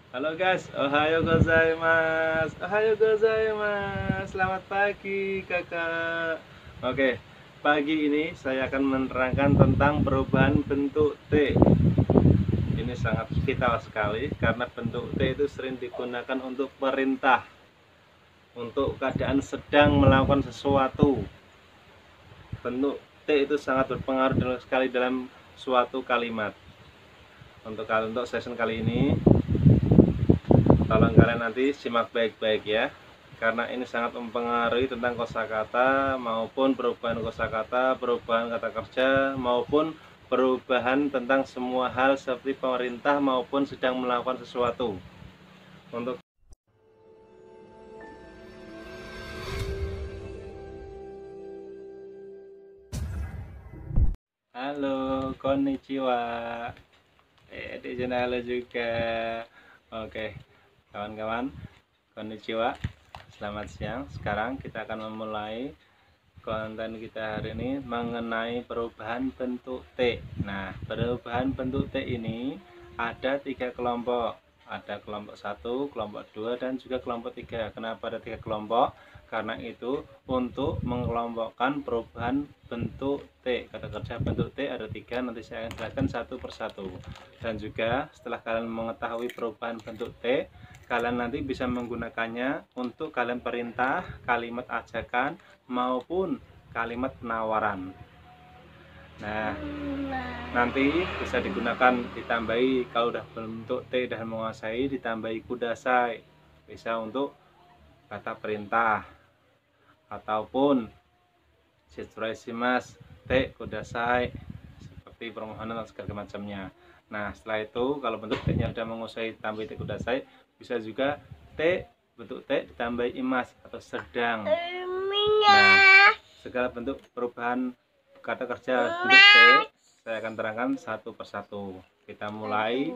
Halo guys, ohayo gozaimasu. Ohayo gozaimasu. Selamat pagi kakak. Oke, pagi ini saya akan menerangkan tentang perubahan bentuk T. Ini sangat vital sekali karena bentuk T itu sering digunakan untuk perintah, untuk keadaan sedang melakukan sesuatu. Bentuk T itu sangat berpengaruh sekali dalam suatu kalimat. Untuk session kali ini, tolong kalian nanti simak baik-baik ya, karena ini sangat mempengaruhi tentang kosakata maupun perubahan kosakata, perubahan kata kerja maupun perubahan tentang semua hal seperti pemerintah maupun sedang melakukan sesuatu. Untuk halo, konnichiwa. Di sini halo juga. Oke, kawan-kawan, konnichiwa. Selamat siang. Sekarang kita akan memulai konten kita hari ini mengenai perubahan bentuk T. Nah, perubahan bentuk T ini ada 3 kelompok. Ada kelompok 1, kelompok 2, dan juga kelompok 3. Kenapa ada 3 kelompok? Karena itu untuk mengelompokkan perubahan bentuk T. Kata kerja bentuk T ada 3, nanti saya akan jelaskan satu persatu. Dan juga setelah kalian mengetahui perubahan bentuk T, kalian nanti bisa menggunakannya untuk kalian perintah, kalimat ajakan, maupun kalimat penawaran. Nah, nanti bisa digunakan ditambahi kalau udah bentuk T dan menguasai, ditambahi kudasai. Bisa untuk kata perintah ataupun shitsuraimasu T kudasai, seperti permohonan dan segala macamnya. Nah, setelah itu kalau bentuk T-nya sudah menguasai tambah T kudasai, bisa juga T bentuk T ditambahi imas atau sedang. Nah, segala bentuk perubahan kata kerja bentuk T saya akan terangkan satu persatu. Kita mulai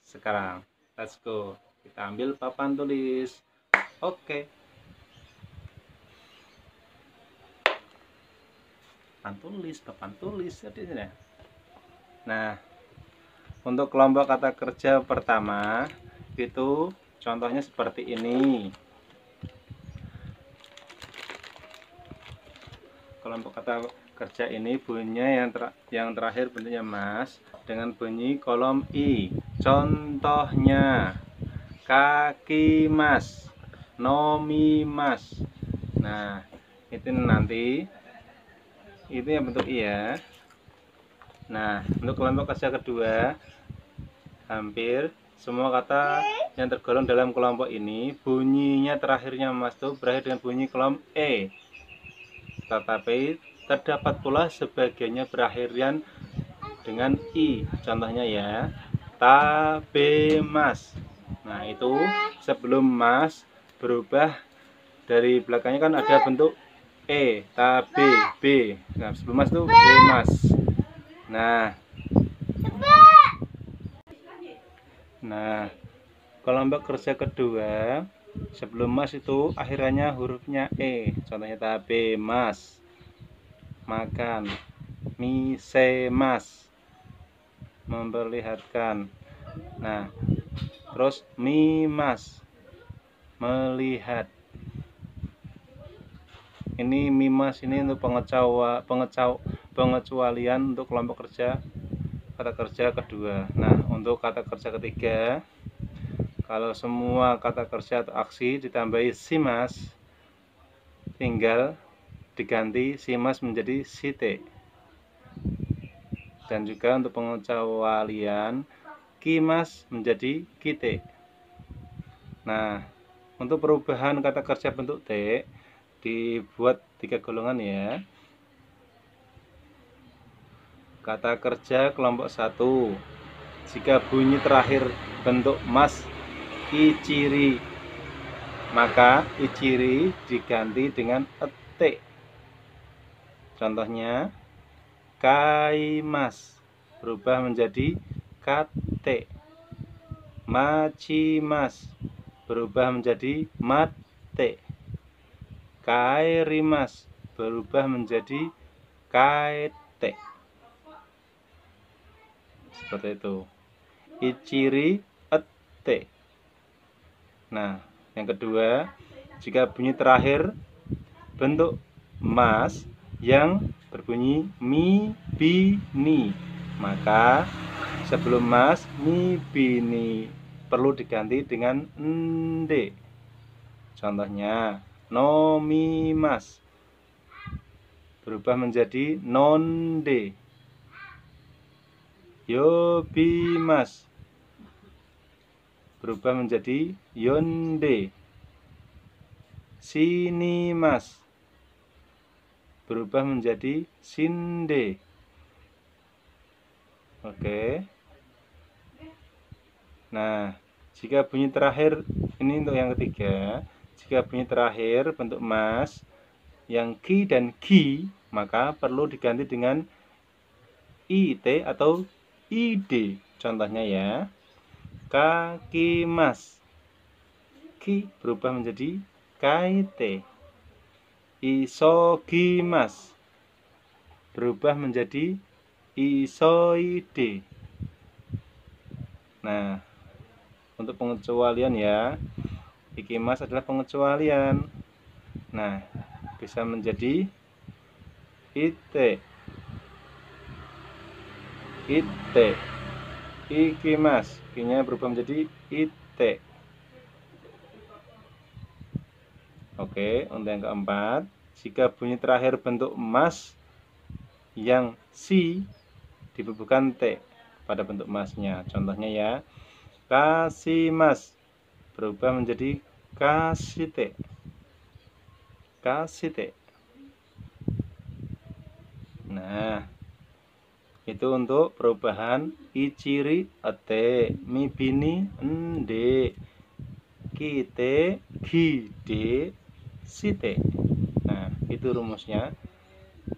sekarang. Let's go. Kita ambil papan tulis. Oke. Papan tulis jadi sini. Nah, untuk kelompok kata kerja pertama itu contohnya seperti ini. Kelompok kata kerja ini bunyinya yang terakhir bentuknya mas dengan bunyi kolom I. Contohnya kaki mas, nomi mas. Nah, itu nanti itu yang bentuk I ya. Nah, untuk kelompok kerja kedua, hampir semua kata yang tergolong dalam kelompok ini bunyinya terakhirnya mas itu berakhir dengan bunyi kolom E. Tetapi terdapat pula sebagiannya berakhirnya dengan I. Contohnya ya, tabemas. Nah, itu sebelum mas berubah dari belakangnya kan ada bentuk E, tabe, B. Nah, sebelum mas itu bemas. Nah, kelompok kerja kedua sebelum mas itu akhirnya hurufnya E. Contohnya tabe mas, makan, misemas, memperlihatkan. Nah, terus mimas, melihat. Ini mimas ini untuk pengecualian untuk kelompok kerja kata kerja kedua. Nah, untuk kata kerja ketiga, kalau semua kata kerja atau aksi ditambahi simas, tinggal diganti simas menjadi site. Dan juga untuk pengecualian kimas menjadi kite. Nah, untuk perubahan kata kerja bentuk T dibuat 3 golongan ya. Kata kerja kelompok 1, jika bunyi terakhir bentuk mas ichiri, maka ichiri diganti dengan ete. Contohnya kaimas berubah menjadi kate, machimas berubah menjadi mate, kairimas berubah menjadi kaete. Seperti itu. Ichiri ete. Nah, yang kedua, jika bunyi terakhir bentuk mas yang berbunyi mi, bi, ni, maka sebelum mas, mi, bi, ni perlu diganti dengan ende. Contohnya, no, mi, mas berubah menjadi nonde. Yo, bi, mas berubah menjadi yonde. Sini, mas berubah menjadi sinde. Oke. Nah, jika bunyi terakhir, ini untuk yang ketiga, jika bunyi terakhir bentuk mas yang ki dan gi, maka perlu diganti dengan it atau id. Contohnya ya, kaki mas, ki berubah menjadi kaite. Isogi mas berubah menjadi isoide. Nah, untuk pengecualian ya, ikimas adalah pengecualian. Nah, bisa menjadi ite, ikimas, kinya berubah menjadi ite. Oke, untuk yang keempat, jika bunyi terakhir bentuk mas yang si dibubuhkan t pada bentuk masnya. Contohnya ya, kasih mas berubah menjadi kasite. Kasite. Nah, itu untuk perubahan iciri ate, mibini ende, kite gide site. Nah, itu rumusnya.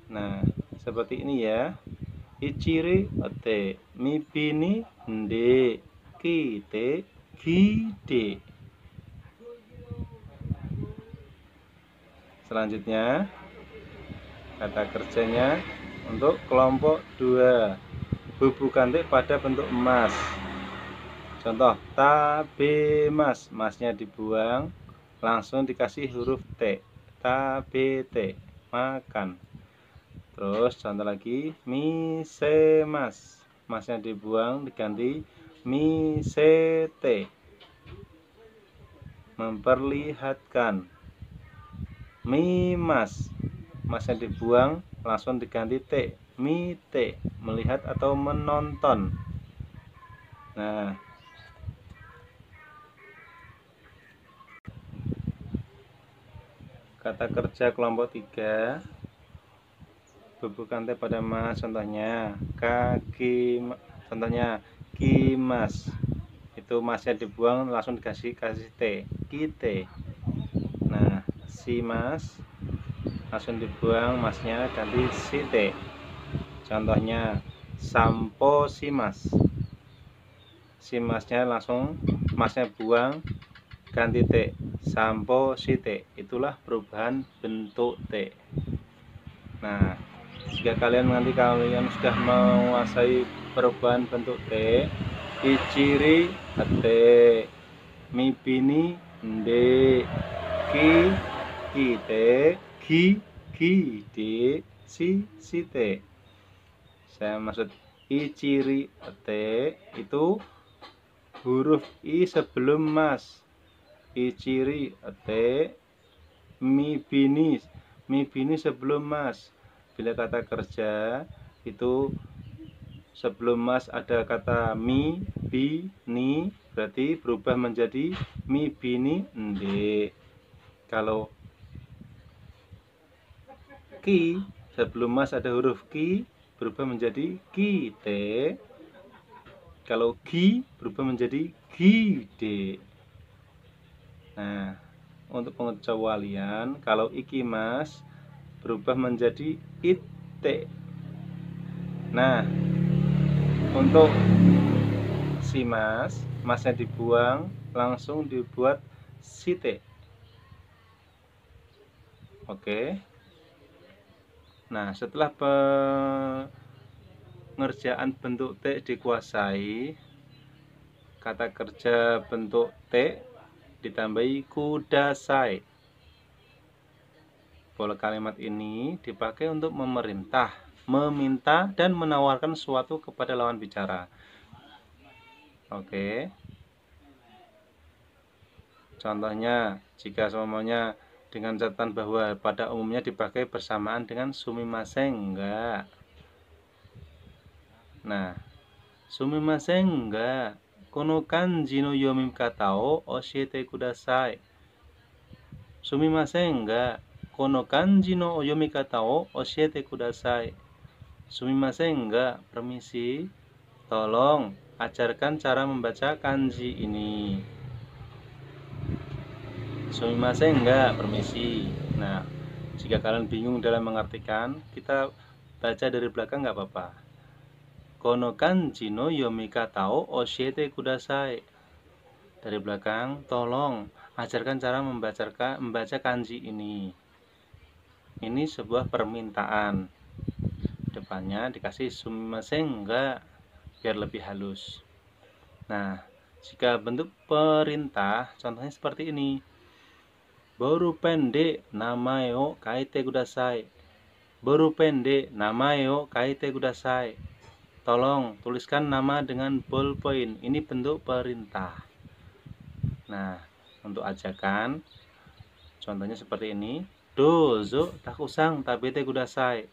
Nah, seperti ini ya. Iciri ate, mibini ende, kite gide. Selanjutnya, kata kerjanya untuk kelompok 2, bubuhkan T pada bentuk emas. Contoh, tabe mas, masnya dibuang, langsung dikasih huruf T, tabete, makan. Terus contoh lagi, mise mas, masnya dibuang, diganti misete, memperlihatkan. Mimas, masnya dibuang, langsung diganti T, mite, melihat atau menonton. Nah, kata kerja kelompok 3, bubuhkan T pada mas. Contohnya kaki, contohnya kimas, itu masnya dibuang, langsung kasih T, kite. Nah, si mas langsung dibuang, masnya ganti site. Contohnya sampo si mas, si masnya langsung masnya buang, ganti T, sampo site. Itulah perubahan bentuk T. Nah, jika nanti kalian sudah menguasai perubahan bentuk T, iciri ate, mibini nde, ki kite, gi de, site. Saya maksud iciri ate itu huruf i sebelum mas. Iciri ate, mibini sebelum mas. Bila kata kerja itu sebelum mas ada kata mi, bi, ni, berarti berubah menjadi mi, bini, ende. Kalau ki sebelum mas ada huruf ki, berubah menjadi kite. Kalau gi berubah menjadi gide. Nah, untuk pengecualian, kalau ikimas berubah menjadi ite. Nah, untuk si mas, masnya dibuang, langsung dibuat site. Oke. Nah, setelah pengerjaan bentuk T dikuasai, kata kerja bentuk T ditambahi kudasai. Pola kalimat ini dipakai untuk memerintah, meminta, dan menawarkan sesuatu kepada lawan bicara. Oke. Contohnya, jika semuanya dengan catatan bahwa pada umumnya dipakai bersamaan dengan sumimasen enggak. Nah, sumimasen enggak. Kono kanji no yomikata o oshiete kudasai. Sumimasen enggak. Kono kanji no yomikata o oshiete kudasai. Sumimasen enggak, permisi, tolong ajarkan cara membaca kanji ini. Sumimasen enggak, permisi. Nah, jika kalian bingung dalam mengartikan, kita baca dari belakang enggak apa-apa. Kono kanji no yomikata o oshiete kudasai. Dari belakang, tolong ajarkan cara membaca kanji ini. Ini sebuah permintaan. Depannya dikasih sumimasen enggak, biar lebih halus. Nah, jika bentuk perintah, contohnya seperti ini. Boru pendek namae o kaite kudasai. Boru pendek namae o kaite kudasai. Tolong tuliskan nama dengan ballpoint. Ini bentuk perintah. Nah, untuk ajakan, contohnya seperti ini. Dozo takusang tabete kudasai.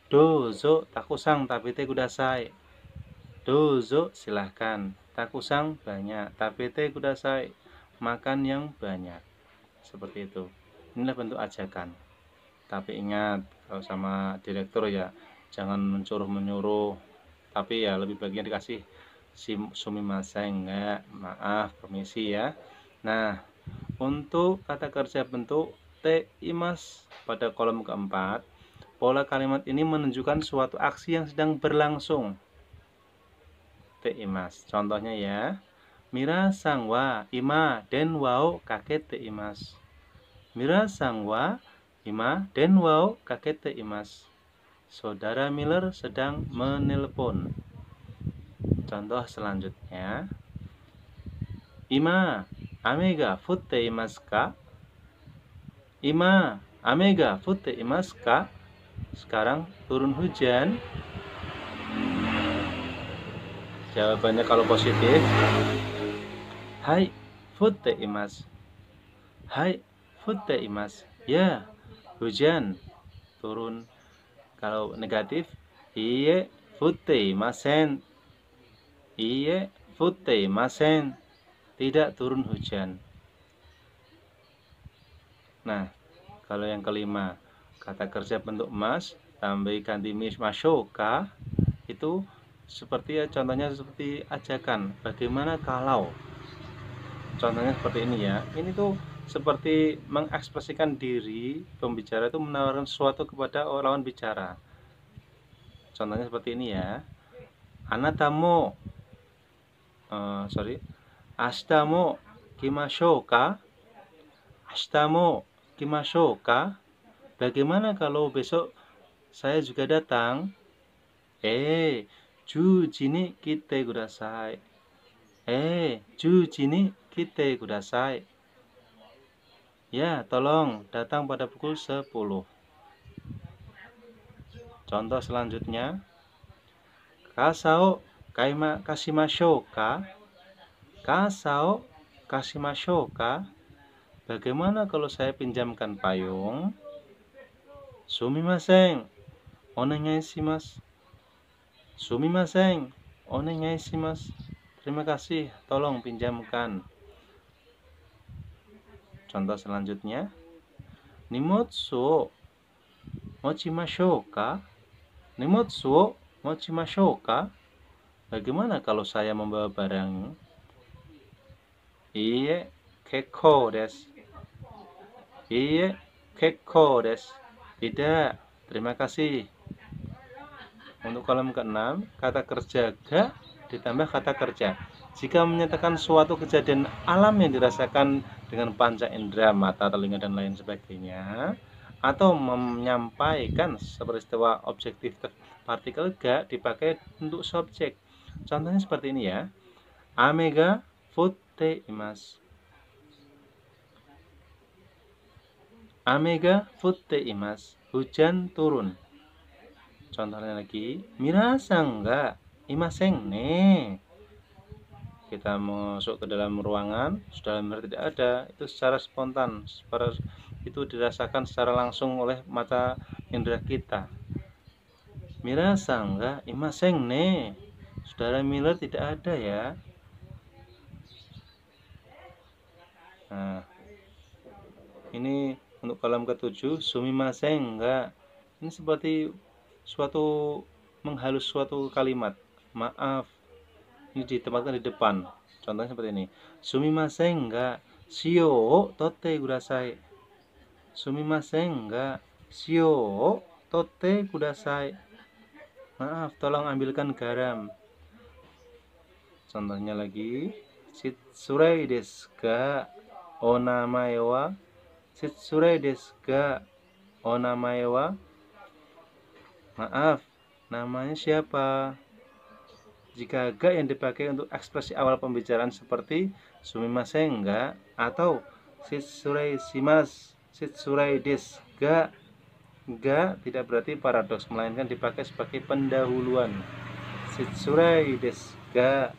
Dozo takusang tabete kudasai. Dozo silahkan. Takusang banyak. Tabete kudasai. Makan yang banyak. Seperti itu. Inilah bentuk ajakan. Tapi ingat, kalau sama direktur ya jangan menyuruh, tapi ya lebih baiknya dikasih sumimasen enggak, maaf, permisi ya. Nah, untuk kata kerja bentuk teimas pada kolom keempat, pola kalimat ini menunjukkan suatu aksi yang sedang berlangsung. Teimas. Contohnya ya. Mirasan wa ima den wao kakek teimas. Mirasan wa ima den wao kakek teimas. Saudara Miller sedang menelpon. Contoh selanjutnya. Ima ame ga futte imasu ka? Ima ame ga futte imasu ka? Sekarang turun hujan. Jawabannya kalau positif, hai futte imasu. Hai futte imasu. Ya, hujan turun. Kalau negatif, iye futte imasen. Iye futte imasen. Tidak turun hujan. Nah, kalau yang kelima, kata kerja bentuk mas tambah ganti mashoka, itu seperti ya, contohnya seperti ajakan. Bagaimana kalau? Contohnya seperti ini ya. Ini tuh seperti mengekspresikan diri pembicara itu menawarkan sesuatu kepada lawan bicara. Contohnya seperti ini ya. Anatamo Ashita mo kimashou ka? Ashita mo kimashou ka? Bagaimana kalau besok saya juga datang? 10時に来てください. 10時に来てください. Ya, tolong datang pada pukul 10. Contoh selanjutnya. Kasa o kashimashou ka? Kasa o kashimashou ka? Bagaimana kalau saya pinjamkan payung? Sumimasen, onegai shimasu. Sumimasen, onegai shimasu. Terima kasih, tolong pinjamkan. Contoh selanjutnya. Nimotsu o mochimashou ka? Nimotsu o mochimashou ka? Bagaimana kalau saya membawa barang? Iye, kekkou desu. Iye, kekkou desu. Tidak, terima kasih. Untuk kolom ke-6, kata kerja ga ditambah kata kerja. Jika menyatakan suatu kejadian alam yang dirasakan dengan panca indera, mata, telinga, dan lain sebagainya, atau menyampaikan peristiwa objektif partikel ga dipakai untuk subjek. Contohnya seperti ini ya. Ame ga futte imasu. Amega futte imas. Hujan turun. Contohnya lagi, Mirasang ga imaseng ne. Kita masuk ke dalam ruangan, sudah benar tidak ada, itu secara spontan, itu dirasakan secara langsung oleh mata indera kita. Mirasang ga imaseng ne. Saudara Miller tidak ada ya. Nah, ini untuk kolom ketujuh, sumimasen enggak. Ini seperti suatu menghalus suatu kalimat. Maaf. Ini ditempatkan di depan. Contohnya seperti ini. Sumimasen enggak. Shio totte kudasai. Sumimasen enggak. Shio totte kudasai. Maaf, tolong ambilkan garam. Contohnya lagi. Shitsurei desu ka? Onamae wa? Shitsurei desu ka? Onamae wa? Maaf, namanya siapa? Jika ga yang dipakai untuk ekspresi awal pembicaraan seperti sumimasen ga atau shitsurei shimasu, shitsurei desu ga. Ga tidak berarti paradoks, melainkan dipakai sebagai pendahuluan. Shitsurei desu ga.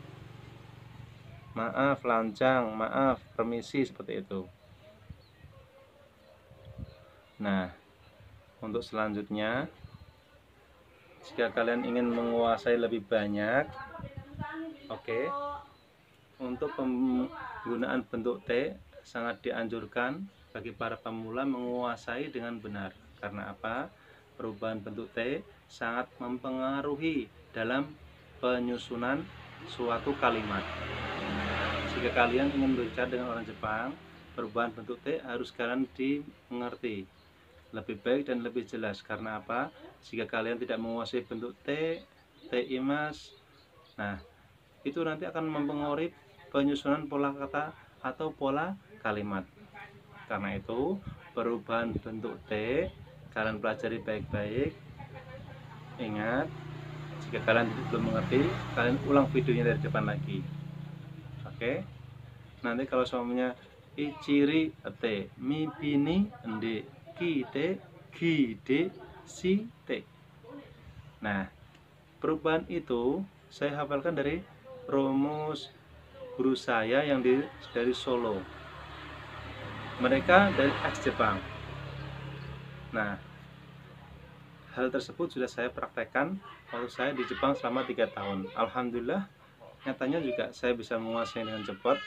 Maaf, lancang, maaf, permisi, seperti itu. Nah, untuk selanjutnya, jika kalian ingin menguasai lebih banyak, oke, untuk penggunaan bentuk T sangat dianjurkan bagi para pemula menguasai dengan benar. Karena apa? Perubahan bentuk T sangat mempengaruhi dalam penyusunan suatu kalimat. Jika kalian ingin berbicara dengan orang Jepang, perubahan bentuk T harus kalian dimengerti lebih baik dan lebih jelas. Karena apa? Jika kalian tidak menguasai bentuk T, T imas, nah itu nanti akan mempengaruhi penyusunan pola kata atau pola kalimat. Karena itu perubahan bentuk T kalian pelajari baik-baik. Ingat, jika kalian belum mengerti, kalian ulang videonya dari depan lagi. Oke. Nanti kalau suaminya ichiri te, mibini ende, kite, gide, shite. Nah, perubahan itu saya hafalkan dari rumus guru saya yang dari Solo. Mereka dari ex Jepang. Nah, hal tersebut sudah saya praktekkan waktu saya di Jepang selama 3 tahun. Alhamdulillah, nyatanya juga saya bisa menguasai dengan cepat.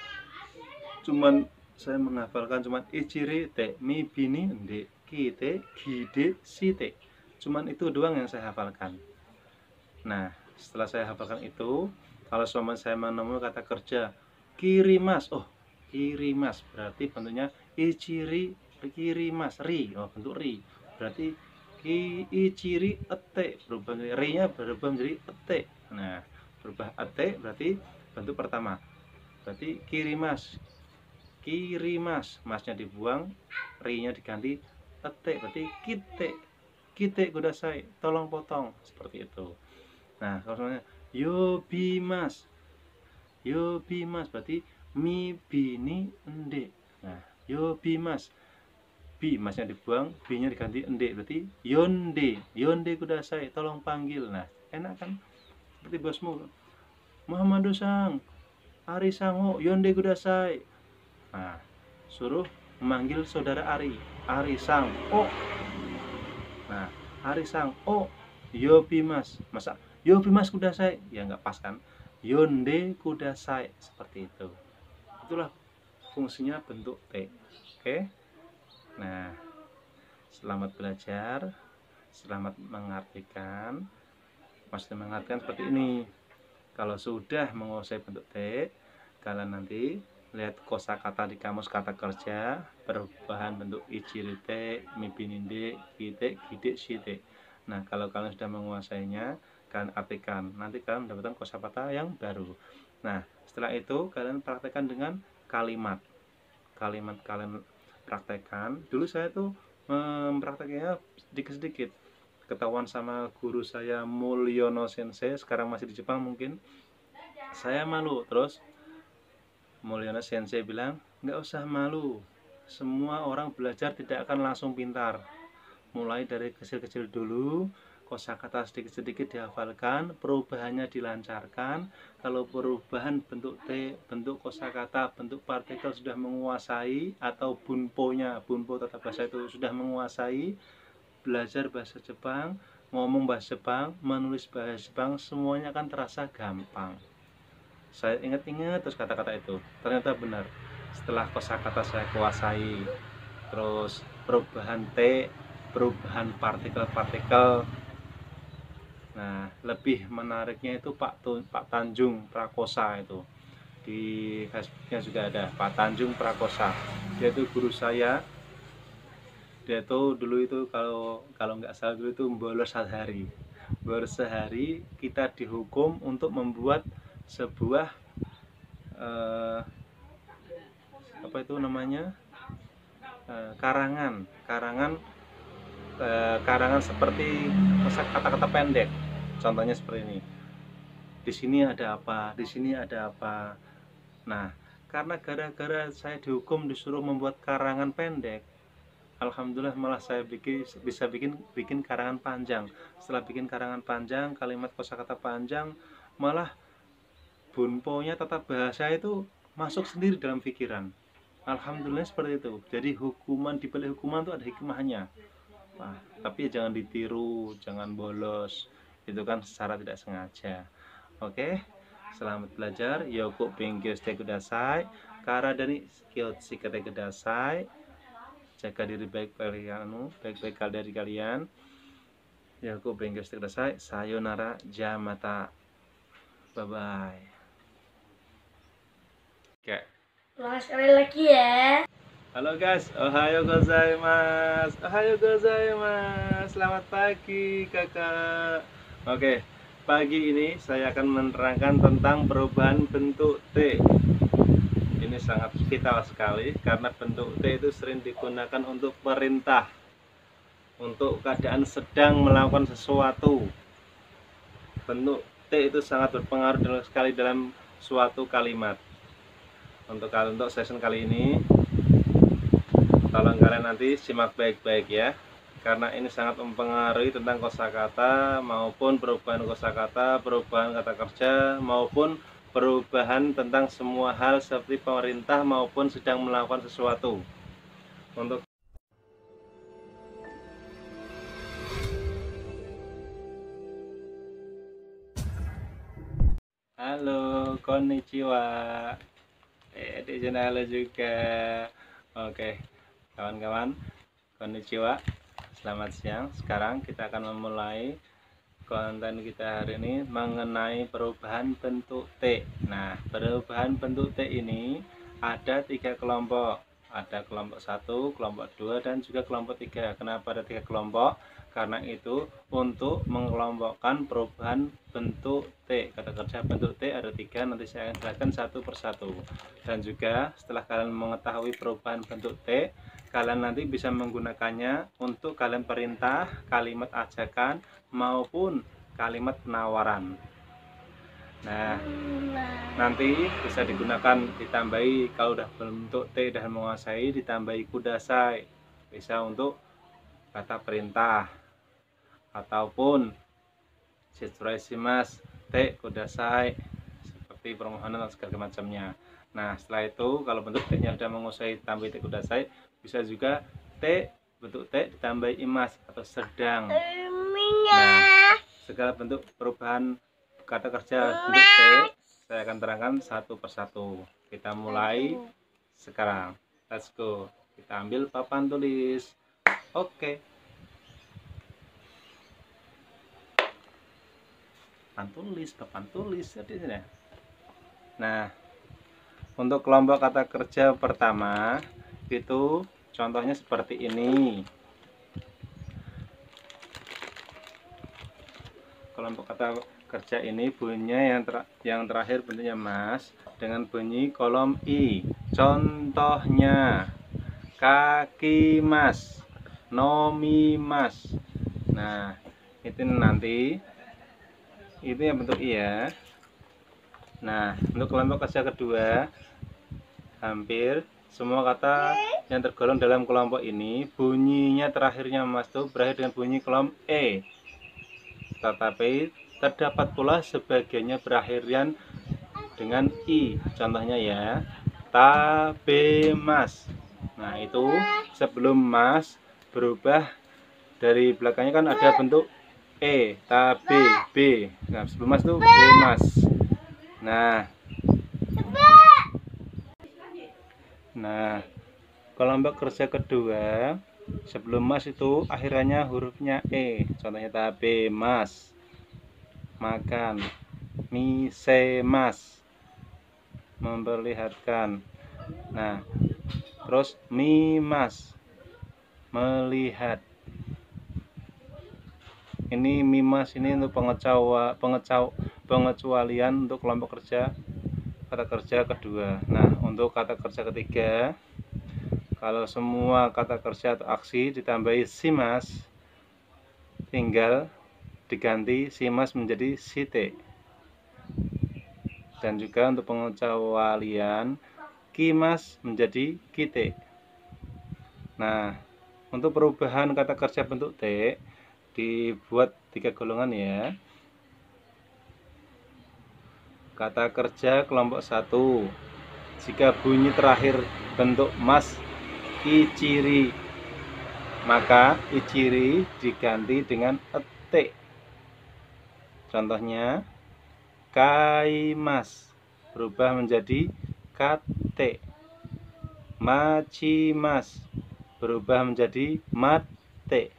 Cuman saya menghafalkan cuman ichiri te, mibini ende, kite, gide, shite. Cuman itu doang yang saya hafalkan. Nah, setelah saya hafalkan itu, kalau suami saya menemukan kata kerja kirimas, oh kirimas berarti bentuknya ichiri, kirimas, ri, oh bentuk ri, berarti ichiri ete, berubah ri nya berubah menjadi ete. Nah, berubah ete berarti bentuk pertama, berarti kirimas, kirimas, masnya dibuang, ri nya diganti ete, berarti kite, kite kudasai, tolong potong, seperti itu. Nah, kalau misalnya yobimas, yobimas berarti mi bini ende. Nah, yobimas, bi masnya dibuang, b nya diganti ende, berarti yonde, yonde kudasai, tolong panggil. Nah, enak kan? Seperti bosmu, Muhammad-san, Ari sango, yonde kudasai. Nah, suruh memanggil saudara Ari, Ari sang, oh. Nah, Ari sang, oh, yobimas, masa yobimas kudasai, ya nggak pas kan? Yonde kudasai, seperti itu. Itulah fungsinya bentuk T. Oke. Nah, selamat belajar, selamat mengartikan. Maksudnya mengartikan seperti ini. Kalau sudah menguasai bentuk T, kalian nanti lihat kosakata di kamus kata kerja, perubahan bentuk ichirite, mibininde, kite, gide, shite. Nah, kalau kalian sudah menguasainya, kalian artikan. Nanti kalian mendapatkan kosakata yang baru. Nah, setelah itu kalian praktekkan dengan kalimat. Kalimat kalian praktekkan. Dulu saya tuh memprakteknya sedikit-sedikit. Ketahuan sama guru saya Mulyono Sensei, sekarang masih di Jepang mungkin. Saya malu, terus Mulyono Sensei bilang, nggak usah malu, semua orang belajar tidak akan langsung pintar. Mulai dari kecil-kecil dulu, kosakata sedikit-sedikit dihafalkan, perubahannya dilancarkan. Kalau perubahan bentuk T, bentuk kosakata, bentuk partikel sudah menguasai, atau bunpo tata bahasa itu sudah menguasai, belajar bahasa Jepang, ngomong bahasa Jepang, menulis bahasa Jepang, semuanya akan terasa gampang. Saya ingat-ingat terus kata-kata itu, ternyata benar. Setelah kosakata saya kuasai, terus perubahan T, perubahan partikel-partikel. Nah, lebih menariknya itu Pak Tanjung Prakosa itu. Di Facebooknya juga ada Pak Tanjung Prakosa. Dia itu guru saya. Dia tuh dulu itu kalau nggak salah dulu itu bolos sehari. Bolos sehari kita dihukum untuk membuat sebuah apa itu namanya, karangan seperti kata-kata pendek. Contohnya seperti ini. Di sini ada apa? Di sini ada apa? Nah, karena gara-gara saya dihukum disuruh membuat karangan pendek, alhamdulillah malah saya bisa bikin karangan panjang. Setelah bikin karangan panjang, kalimat kosakata panjang, malah bunponya tata bahasa itu masuk sendiri dalam pikiran. Alhamdulillah seperti itu. Jadi di balik hukuman itu ada hikmahnya. Nah, tapi jangan ditiru, jangan bolos. Itu kan secara tidak sengaja. Oke, selamat belajar. Yoko benkyou shite kudasai. Karada ni気をつけてください. Jaga diri baik-baik dari kalian. Yoko benkyou shite kudasai. Sayonara, jamata. Bye bye. Oke. Ulang sekali lagi ya. Halo guys, ohayo gozaimasu. Ohayo gozaimasu. Selamat pagi kakak. Oke, pagi ini saya akan menerangkan tentang perubahan bentuk T. Ini sangat vital sekali karena bentuk T itu sering digunakan untuk perintah, untuk keadaan sedang melakukan sesuatu. Bentuk T itu sangat berpengaruh sekali dalam suatu kalimat. Untuk session kali ini, tolong kalian nanti simak baik-baik ya, karena ini sangat mempengaruhi tentang kosakata maupun perubahan kosakata, perubahan kata kerja maupun perubahan tentang semua hal seperti pemerintah maupun sedang melakukan sesuatu. Untuk halo, konnichiwa. Di channel juga. Oke, kawan-kawan, konnichiwa, selamat siang. Sekarang kita akan memulai konten kita hari ini mengenai perubahan bentuk T. Nah, perubahan bentuk T ini ada 3 kelompok. Ada kelompok 1, kelompok 2, dan juga kelompok 3. Kenapa ada 3 kelompok? Karena itu untuk mengelompokkan perubahan bentuk T. Kata kerja bentuk T ada 3, nanti saya akan jelaskan satu persatu. Dan juga setelah kalian mengetahui perubahan bentuk T, kalian nanti bisa menggunakannya untuk kalian perintah, kalimat ajakan, maupun kalimat penawaran. Nah, nanti bisa digunakan ditambahi, kalau udah bentuk T dan menguasai, ditambahi kudasai, bisa untuk kata perintah, ataupun shitsuraimasu T kudasai, seperti permohonan atau segala macamnya. Nah, setelah itu kalau bentuk T nya sudah menguasai, tambahi T kudasai, bisa juga bentuk T ditambahi imas atau sedang. Nah, segala bentuk perubahan kata kerja bentuk T saya akan terangkan satu persatu. Kita mulai sekarang. Let's go. Kita ambil papan tulis. Oke. Papan tulis di sini. Nah, untuk kelompok kata kerja pertama itu contohnya seperti ini. Kelompok kata kerja ini bunyinya yang terakhir bentuknya mas dengan bunyi kolom I. Contohnya kaki mas, nomi mas. Nah, itu nanti itu yang bentuk I ya. Nah, untuk kelompok kerja kedua hampir semua kata yang tergolong dalam kelompok ini bunyinya terakhirnya mas itu berakhir dengan bunyi kelompok E. Tetapi terdapat pula sebagiannya berakhirnya dengan I. Contohnya ya, tabemas. Nah itu sebelum mas berubah dari belakangnya kan ada bentuk E, tabe, B. Nah sebelum mas itu bemas. Nah kelompok kerja kedua sebelum mas itu akhirnya hurufnya E. Contohnya tabe mas, makan, misemas, memperlihatkan. Nah terus mimas, melihat. Ini mimas ini untuk pengecualian untuk kelompok kerja kata kerja kedua. Nah untuk kata kerja ketiga, kalau semua kata kerja atau aksi ditambahi simas, tinggal diganti simas menjadi site. Dan juga untuk pengecualian kimas menjadi kite. Nah untuk perubahan kata kerja bentuk T dibuat 3 golongan ya. Kata kerja kelompok 1, jika bunyi terakhir bentuk mas iciri, maka iciri diganti dengan ete. Contohnya kaimas berubah menjadi kate, macimas berubah menjadi mate,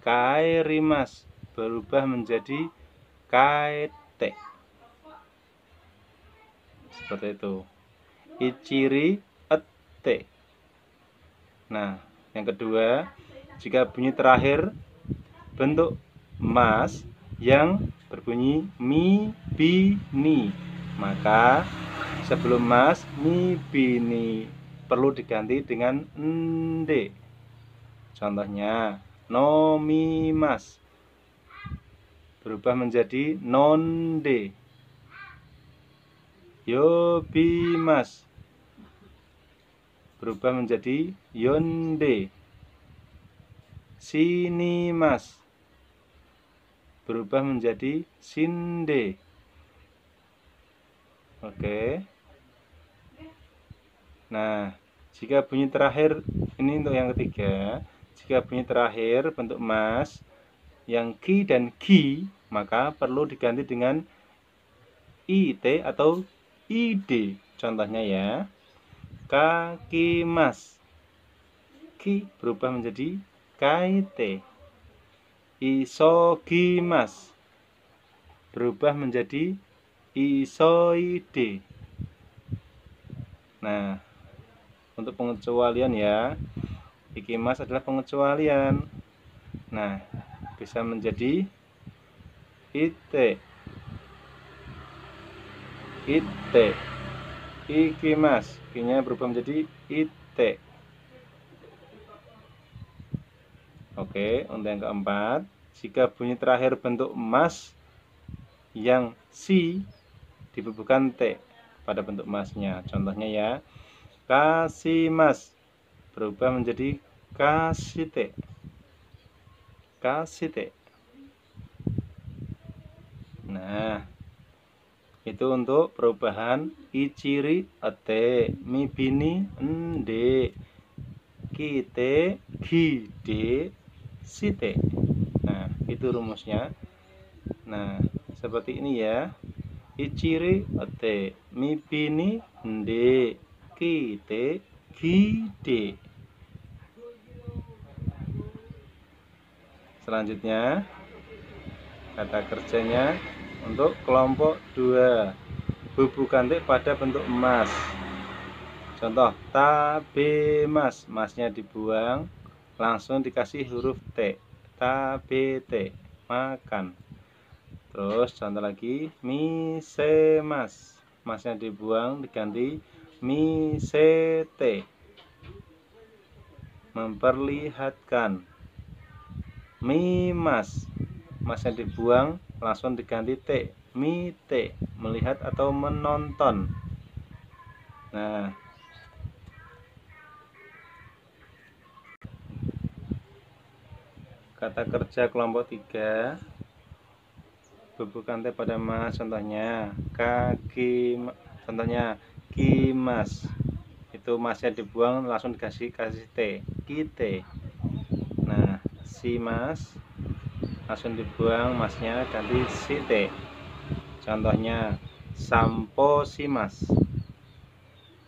kairimas berubah menjadi kaete. Seperti itu. Iciri ete. Nah, yang kedua, jika bunyi terakhir bentuk mas yang berbunyi mi bini, maka sebelum mas mi bini perlu diganti dengan ende. Contohnya nomimas berubah menjadi nonde, yobimas berubah menjadi yonde, sinimas berubah menjadi sinde. Oke. Nah, jika bunyi terakhir, ini untuk yang ketiga, jika bunyi terakhir bentuk mas yang ki dan gi, maka perlu diganti dengan it atau id. Contohnya ya, kaki mas, ki berubah menjadi kaite, isogimas berubah menjadi isoide. Nah untuk pengecualian ya, ikimas adalah pengecualian. Nah bisa menjadi ite, ikimas, kinya berubah menjadi ite. Oke, untuk yang keempat, jika bunyi terakhir bentuk mas yang si dibubuhkan t pada bentuk masnya. Contohnya ya, kasimas berubah menjadi kasite, kasite. Nah itu untuk perubahan iciri ete, mibini ende, kite gide, site. Nah itu rumusnya. Nah seperti ini ya, iciri ete, mibini ende, kite gide. Selanjutnya kata kerjanya untuk kelompok 2, bubukan T pada bentuk emas. Contoh tabemas, masnya dibuang, langsung dikasih huruf T, tabete, makan. Terus contoh lagi misemas, masnya dibuang diganti misete, memperlihatkan. Mimas, masnya dibuang langsung diganti T, mite, melihat atau menonton. Nah kata kerja kelompok 3 bubukan T pada mas. Contohnya contohnya kimas, itu masnya dibuang langsung kasih T, kite. Nah, si mas langsung dibuang, masnya ganti si T. Contohnya sampo si mas,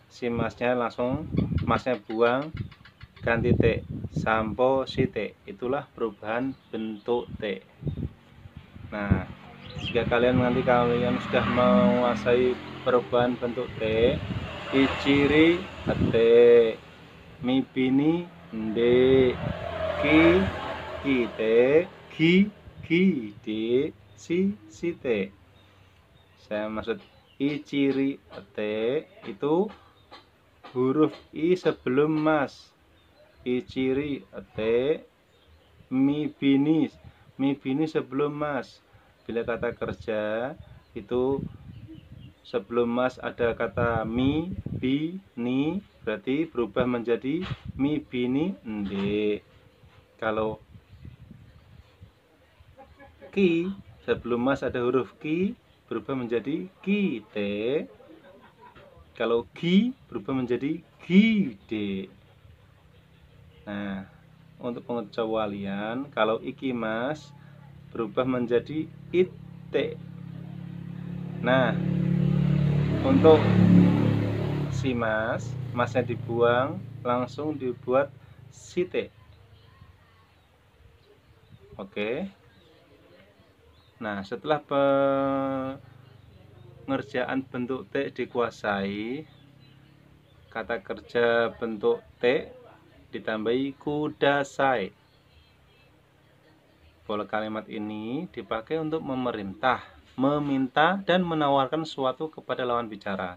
si masnya langsung masnya buang ganti T, sampo si T. Itulah perubahan bentuk T. Nah, jika kalian sudah menguasai perubahan bentuk T, ichiri ate, mibini nde, kite, de, si T. Saya maksud ichiri ate itu huruf I sebelum mas. Ichiri ate, mibini sebelum mas. Bila kata kerja itu sebelum mas ada kata mi, bi, ni, berarti berubah menjadi mi, bini, nde. Kalau ki sebelum mas ada huruf ki, berubah menjadi ki, te. Kalau gi berubah menjadi gi, de. Nah, untuk pengecualian, kalau iki mas berubah menjadi ite. Nah, untuk si masnya dibuang, langsung dibuat si T. Oke. Nah, setelah pengerjaan bentuk T dikuasai, kata kerja bentuk T ditambahi kudasai. Pola kalimat ini dipakai untuk memerintah, meminta, dan menawarkan sesuatu kepada lawan bicara.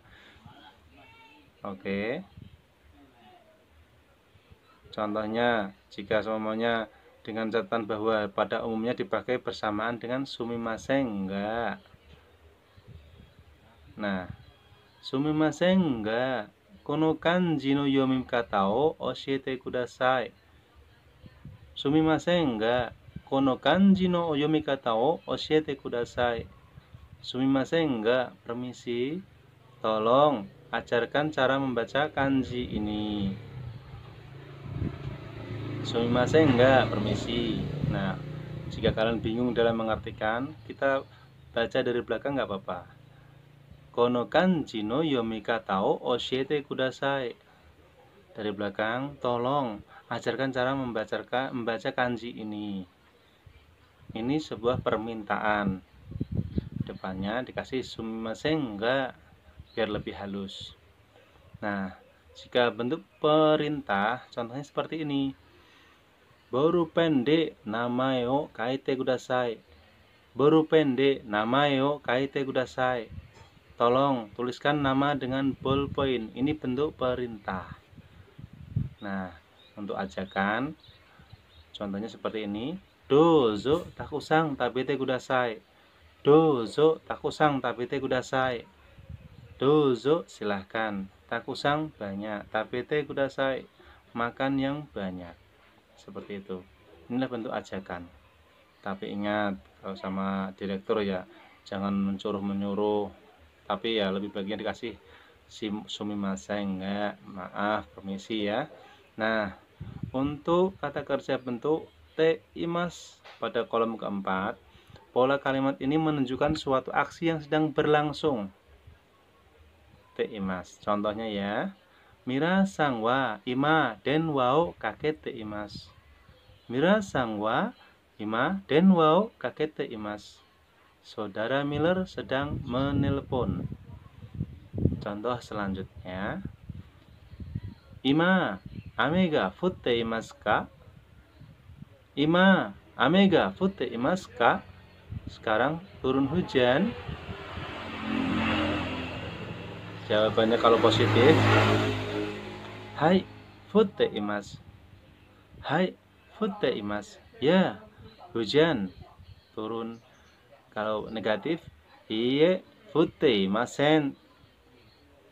Oke. Contohnya, jika semuanya dengan catatan bahwa pada umumnya dipakai bersamaan dengan sumimasen, enggak. Nah, sumimasen enggak, kono kanji no yomikata o oshiete kudasai. Sumimasen enggak, kono kanji no yomikata o oshiete kudasai. Sumimasen enggak, permisi, tolong ajarkan cara membaca kanji ini. Sumimasen enggak, permisi. Nah, jika kalian bingung dalam mengartikan, kita baca dari belakang enggak apa-apa. Kono kanji no yomikata o oshiete kudasai. Dari belakang, tolong ajarkan cara membaca kanji ini. Ini sebuah permintaan. Depannya dikasih sumimasen enggak, biar lebih halus. Nah, jika bentuk perintah, contohnya seperti ini. Boru pendek namae o kaite kudasai. Boru pendek namae o kaite kudasai. Tolong tuliskan nama dengan ballpoint. Ini bentuk perintah. Nah, untuk ajakan, contohnya seperti ini. Dozo takusang tabete kudasai. Dozo takusang tabete kudasai. Dozo silahkan. Takusang banyak. Tabete kudasai. Makan yang banyak. Seperti itu. Inilah bentuk ajakan. Tapi ingat, kalau sama direktur ya, jangan menyuruh. Tapi ya lebih baiknya dikasih sumimasen enggak, maaf, permisi ya. Nah, untuk kata kerja bentuk te imas pada kolom keempat, pola kalimat ini menunjukkan suatu aksi yang sedang berlangsung. Te imas. Contohnya ya, Mira-san wa ima den wao kakete imas. Mira-san wa ima den wao kakete imas. Saudara Miller sedang menelpon. Contoh selanjutnya, Ima ame ga futte imasu ka? Ima ame ga futte imasu ka? Sekarang turun hujan. Jawabannya kalau positif, hai futte imasu. Hai futte imasu. Ya, hujan turun. Kalau negatif, iye futte imasen.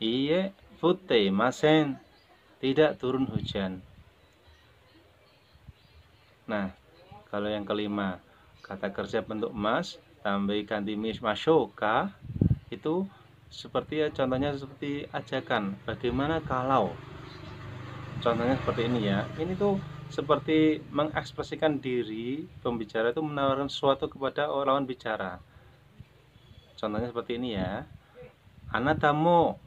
Iye futte imasen. Tidak turun hujan. Nah, Kalau yang kelima, kata kerja bentuk mas tambah ganti mashoka, itu seperti ya, contohnya seperti ajakan. Bagaimana kalau, contohnya seperti ini ya, ini tuh seperti mengekspresikan diri pembicara itu menawarkan sesuatu kepada lawan bicara. Contohnya seperti ini ya, anatamo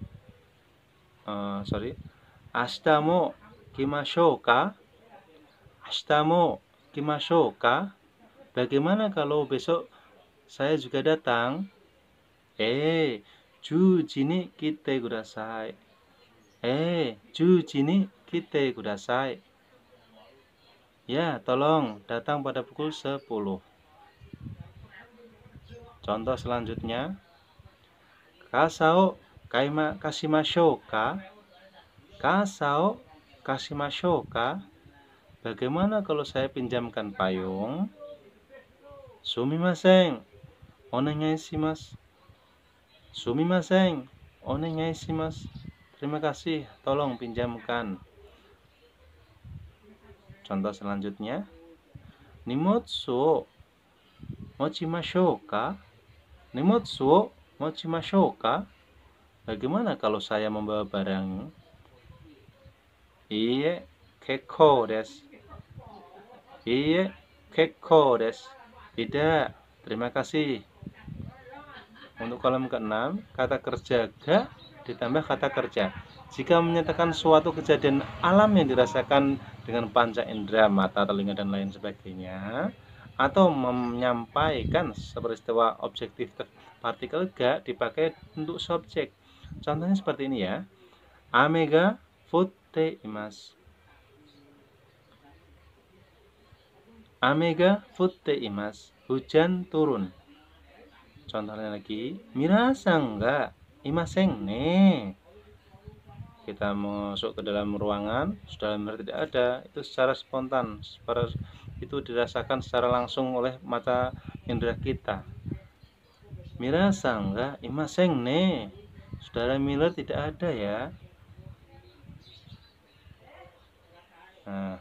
ashitamo kimashouka, ashitamo kimashouka, bagaimana kalau besok saya juga datang? 10時に来てください。10時に来てください。Ya, tolong datang pada pukul 10. Contoh selanjutnya, kasao kashimashou ka? Kasao kashimashou ka? Bagaimana kalau saya pinjamkan payung? Sumimasen, onegai shimasu. Sumimasen, onegai shimasu. Terima kasih, tolong pinjamkan. Contoh selanjutnya, nimotsu wo mochimashou ka? Nimotsu wo mochimashou ka? Bagaimana kalau saya membawa barang? Iie, kekkou desu. Iie, kekkou desu. Tidak, terima kasih. Untuk kolom ke-6, kata kerja ga ditambah kata kerja. Jika menyatakan suatu kejadian alam yang dirasakan dengan panca indera, mata, telinga, dan lain sebagainya, atau menyampaikan peristiwa objektif partikel ga dipakai untuk subjek. Contohnya seperti ini ya. Ame ga futte imasu. Ame ga futte imasu. Hujan turun. Contohnya lagi, minasan ga imasen ne. Kita masuk ke dalam ruangan, sudah benar tidak ada, itu secara spontan, itu dirasakan secara langsung oleh mata indera kita. Minasan ga imasen ne. Saudara Miller tidak ada ya. Nah,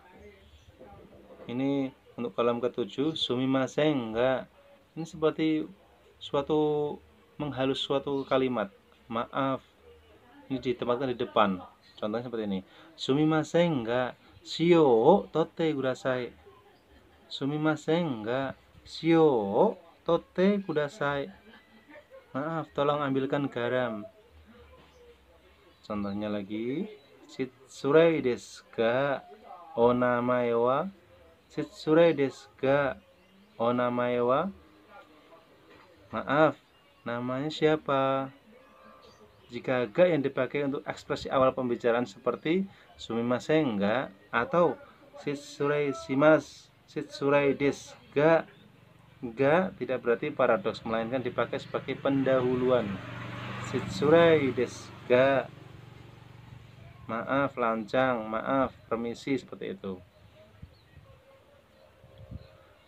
ini untuk kolom ke-7, sumimasen ga. Ini seperti suatu menghalus suatu kalimat, maaf. Ini ditempatkan di depan. Contohnya seperti ini. Sumimasen ga shio o totte kudasai. Sumimasen ga shio o totte kudasai. Maaf, tolong ambilkan garam. Contohnya lagi, shitsurei desu ga onamae wa? Shitsurei desu ga onamae wa? Maaf, namanya siapa? Jika ga yang dipakai untuk ekspresi awal pembicaraan seperti sumimasen ga atau shitsurei shimasu, shitsurei desu ga. Ga tidak berarti paradoks, melainkan dipakai sebagai pendahuluan. Shitsurei desu ga. Maaf, lancang, maaf, permisi, seperti itu.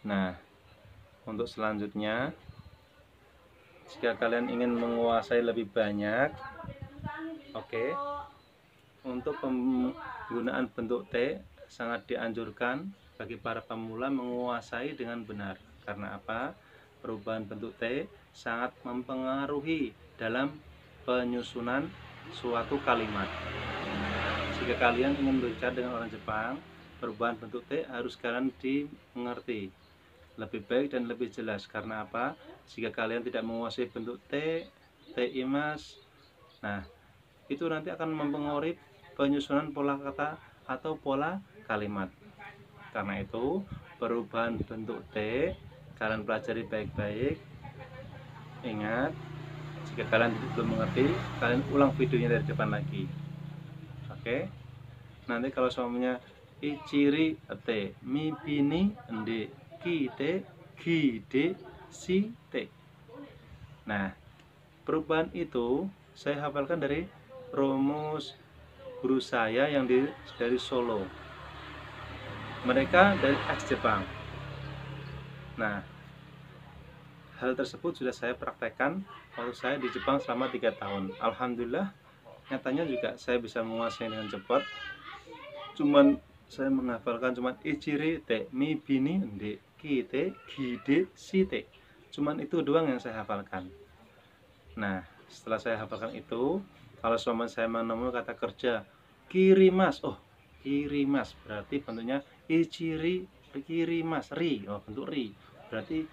Nah, untuk selanjutnya, jika kalian ingin menguasai lebih banyak, untuk penggunaan bentuk T sangat dianjurkan bagi para pemula menguasai dengan benar. Karena apa? Perubahan bentuk T sangat mempengaruhi dalam penyusunan suatu kalimat. Jika kalian ingin berbicara dengan orang Jepang, perubahan bentuk T harus kalian dimengerti lebih baik dan lebih jelas. Karena apa? Jika kalian tidak menguasai bentuk T, imas, nah itu nanti akan mempengaruhi penyusunan pola kata atau pola kalimat. Karena itu perubahan bentuk T kalian pelajari baik-baik. Ingat, jika kalian belum mengerti, kalian ulang videonya dari depan lagi. Nanti kalau suaminya ichiri te, mibini ende, kite, gide, site. Nah, perubahan itu saya hafalkan dari rumus guru saya yang dari Solo. Mereka dari ex Jepang. Nah, hal tersebut sudah saya praktekkan waktu saya di Jepang selama 3 tahun. Alhamdulillah, nyatanya juga saya bisa menguasai dengan cepat. Cuman saya menghafalkan cuman ichiri te, mi, bini, ende. kite, gide, site. Cuman itu doang yang saya hafalkan. Nah, setelah saya hafalkan itu, kalau saya menemukan kata kerja kirimas, oh kirimas berarti bentuknya ichiri kirimas, ri, oh bentuk ri, berarti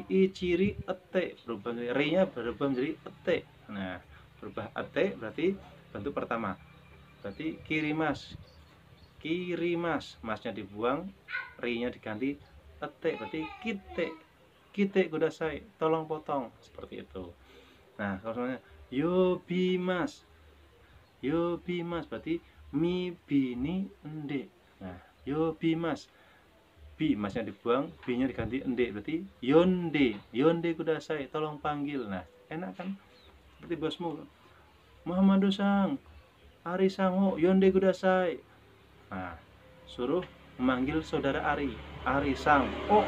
ichiri ete, berubah menjadi ri-nya berubah menjadi ete. Nah, berubah ete berarti bentuk pertama, berarti kirimas, kirimas, masnya dibuang, ri-nya diganti ete, berarti kite, kite kudasai, tolong potong, seperti itu. Nah, kalau misalnya yobimas, yobimas berarti mi bini ende. Nah, yobimas, bi masnya dibuang, b nya diganti ende, berarti yonde, yonde kudasai, tolong panggil. Nah, enak kan? Seperti bosmu, Muhammadu sang, Ari sango, yonde kudasai. Nah, suruh memanggil saudara Ari sang, oh.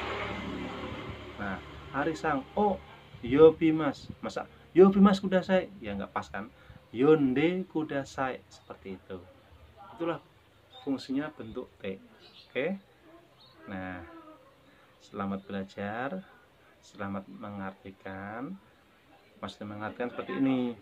Nah, Ari sang, oh, yobimas, masa yobimas kudasai, ya nggak pas kan? Yonde kudasai, seperti itu. Itulah fungsinya bentuk T. Oke. Nah, selamat belajar, selamat mengartikan. Maksudnya mengartikan seperti ini.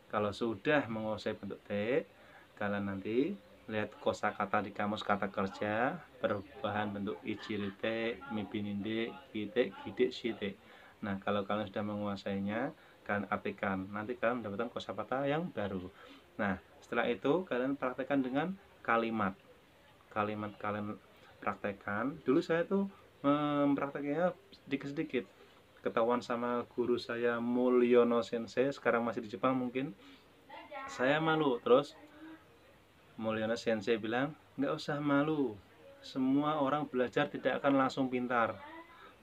Kalau sudah menguasai bentuk T, kalian nanti lihat kosakata di kamus kata kerja, perubahan bentuk ichirite, mibininde, kite, gide, shite. Nah, kalau kalian sudah menguasainya, kalian artikan. Nanti kalian mendapatkan kosakata yang baru. Nah, setelah itu kalian praktekkan dengan kalimat. Kalimat kalian praktekkan. Dulu saya tuh memprakteknya sedikit-sedikit. Ketahuan sama guru saya Mulyono Sensei, sekarang masih di Jepang mungkin. Saya malu, terus Mulyono Sensei bilang, nggak usah malu, semua orang belajar tidak akan langsung pintar.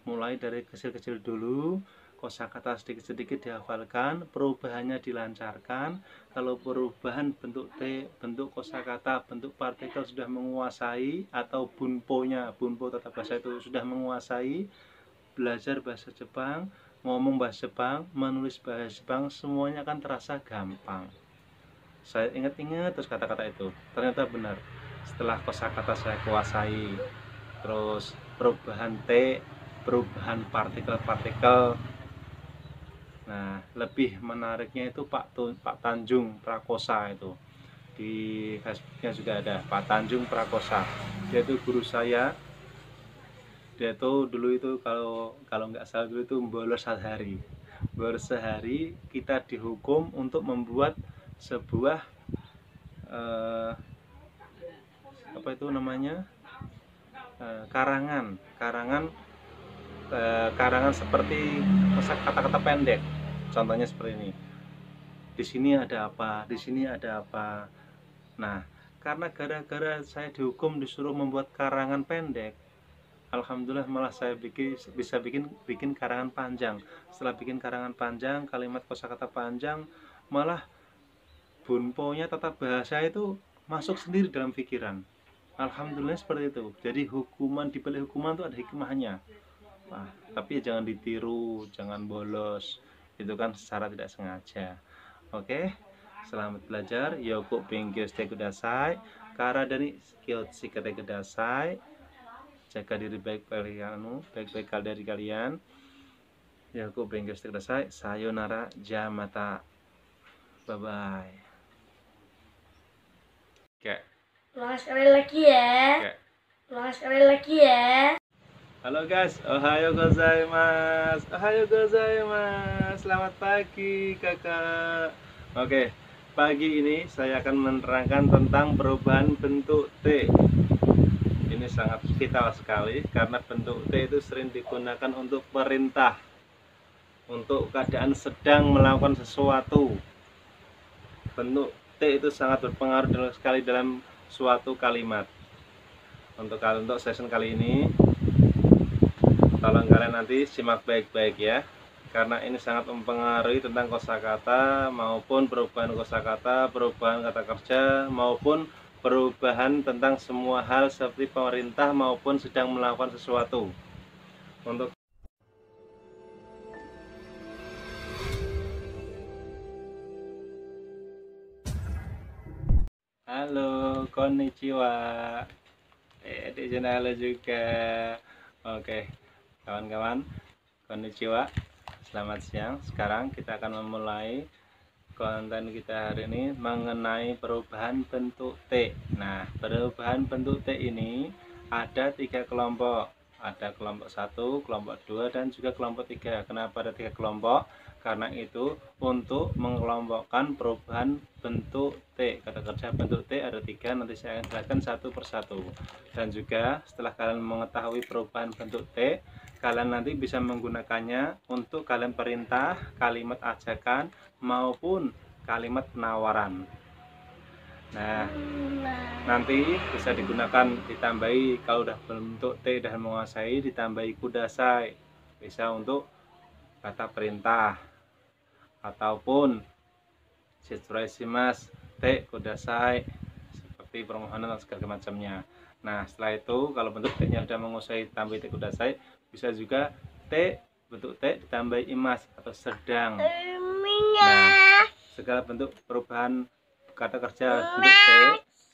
Mulai dari kecil-kecil dulu, kosakata sedikit-sedikit dihafalkan, perubahannya dilancarkan. Kalau perubahan bentuk T, bentuk kosakata, bentuk partikel sudah menguasai, atau bunpo-nya, bunpo tata bahasa itu sudah menguasai, belajar bahasa Jepang, ngomong bahasa Jepang, menulis bahasa Jepang, semuanya akan terasa gampang. Saya ingat-ingat terus kata-kata itu, ternyata benar. Setelah kosakata saya kuasai, terus perubahan T, perubahan partikel-partikel. Nah, lebih menariknya itu Pak Tanjung Prakosa itu. Di Facebooknya juga ada Pak Tanjung Prakosa. Dia itu guru saya. Dia tuh dulu itu kalau nggak salah dulu itu bolos sehari. Bolos sehari kita dihukum untuk membuat sebuah apa itu namanya, karangan seperti kata-kata pendek. Contohnya seperti ini, di sini ada apa, di sini ada apa. Nah, karena gara-gara saya dihukum disuruh membuat karangan pendek, alhamdulillah malah saya bisa bikin karangan panjang. Setelah bikin karangan panjang, kalimat kosakata panjang, malah bunponya tata bahasa itu masuk sendiri dalam pikiran. Alhamdulillah seperti itu. Jadi hukuman, di balik hukuman itu ada hikmahnya. Nah, tapi jangan ditiru, jangan bolos. Itu kan secara tidak sengaja. Oke, selamat belajar. Yoku pinggir shite kudasai. Kara dari kyotsu kate kudasai. Jaga diri baik-baik dari kalian. Yoku pinggir shite kudasai. Sayonara, jamata. Bye bye. Oke. Ulang sekali lagi ya. Oke. Ulang sekali lagi ya. Halo guys, ohayo gozaimasu. Ohayo gozaimasu. Selamat pagi kakak. Oke, pagi ini saya akan menerangkan tentang perubahan bentuk T. Ini sangat vital sekali karena bentuk T itu sering digunakan untuk perintah, untuk keadaan sedang melakukan sesuatu. Bentuk T itu sangat berpengaruh sekali dalam suatu kalimat. Untuk session kali ini, tolong kalian nanti simak baik-baik ya, karena ini sangat mempengaruhi tentang kosakata maupun perubahan kosakata, perubahan kata kerja maupun perubahan tentang semua hal seperti pemerintah maupun sedang melakukan sesuatu. Untuk halo, konnichiwa. Di channel juga. Oke, kawan-kawan, konnichiwa, selamat siang. Sekarang kita akan memulai konten kita hari ini mengenai perubahan bentuk T. Nah, perubahan bentuk T ini ada 3 kelompok. Ada kelompok 1, kelompok 2, dan juga kelompok 3. Kenapa ada 3 kelompok? Karena itu untuk mengelompokkan perubahan bentuk T. Kata kerja bentuk T ada 3, nanti saya akan jelaskan satu persatu. Dan juga setelah kalian mengetahui perubahan bentuk T, kalian nanti bisa menggunakannya untuk kalian perintah, kalimat ajakan, maupun kalimat penawaran. Nah, nanti bisa digunakan ditambahi kalau udah bentuk T dan menguasai, ditambahi kudasai. Bisa untuk kata perintah ataupun shitsuraimasu T kudasai, seperti permohonan dan segala macamnya. Nah, setelah itu kalau bentuk T nya sudah menguasai tambahi T kudasai, bisa juga T bentuk T ditambahi imas atau sedang. Nah, segala bentuk perubahan kata kerja bentuk T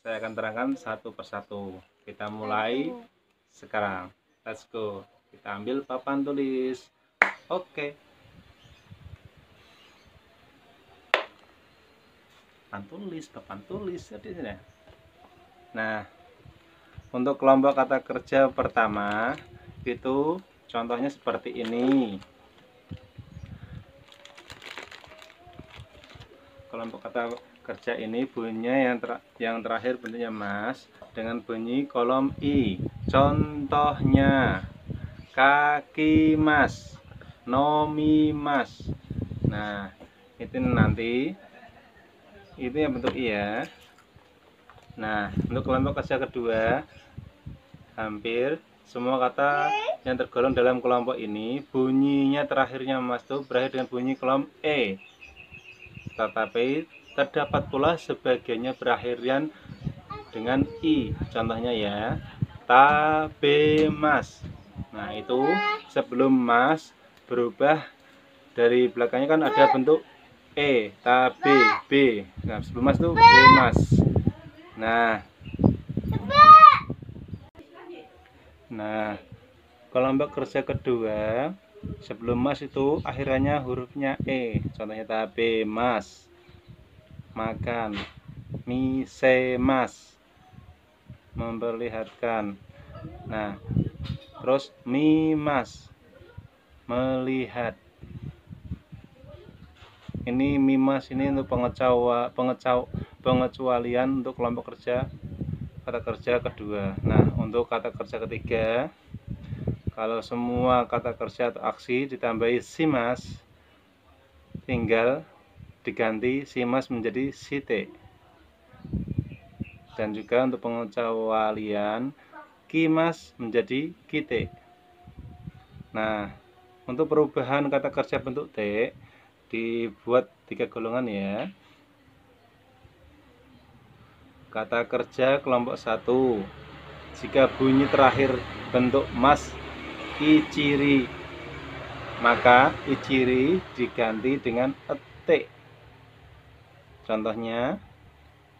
saya akan terangkan satu persatu. Kita mulai sekarang. Let's go. Kita ambil papan tulis. Oke. Papan tulis jadi sini. Nah, untuk kelompok kata kerja pertama itu contohnya seperti ini. Kelompok kata kerja ini bunyinya yang terakhir bentuknya mas dengan bunyi kolom I. Contohnya kaki mas, nomi mas. Nah, itu nanti itu yang bentuk I ya. Nah, untuk kelompok kerja kedua, hampir semua kata yang tergolong dalam kelompok ini bunyinya terakhirnya mas itu berakhir dengan bunyi kolom E. Tetapi terdapat pula sebagiannya berakhirnya dengan I. Contohnya ya, tabemas. Nah, itu sebelum mas berubah dari belakangnya kan ada bentuk E, tabe, B. Nah, sebelum mas itu bemas. Nah, kelompok kerja kedua sebelum mas itu akhirnya hurufnya E. Contohnya tabe mas, makan, misemas, memperlihatkan. Nah, terus mimas, melihat. Ini mimas ini untuk pengecualian untuk kelompok kerja kata kerja kedua. Nah, untuk kata kerja ketiga, kalau semua kata kerja atau aksi ditambahi simas, tinggal diganti simas menjadi site. Dan juga untuk pengecualian kimas menjadi kite. Nah, untuk perubahan kata kerja bentuk T dibuat 3 golongan ya. Kata kerja kelompok 1, jika bunyi terakhir bentuk mas ichiri, maka ichiri diganti dengan ete. Contohnya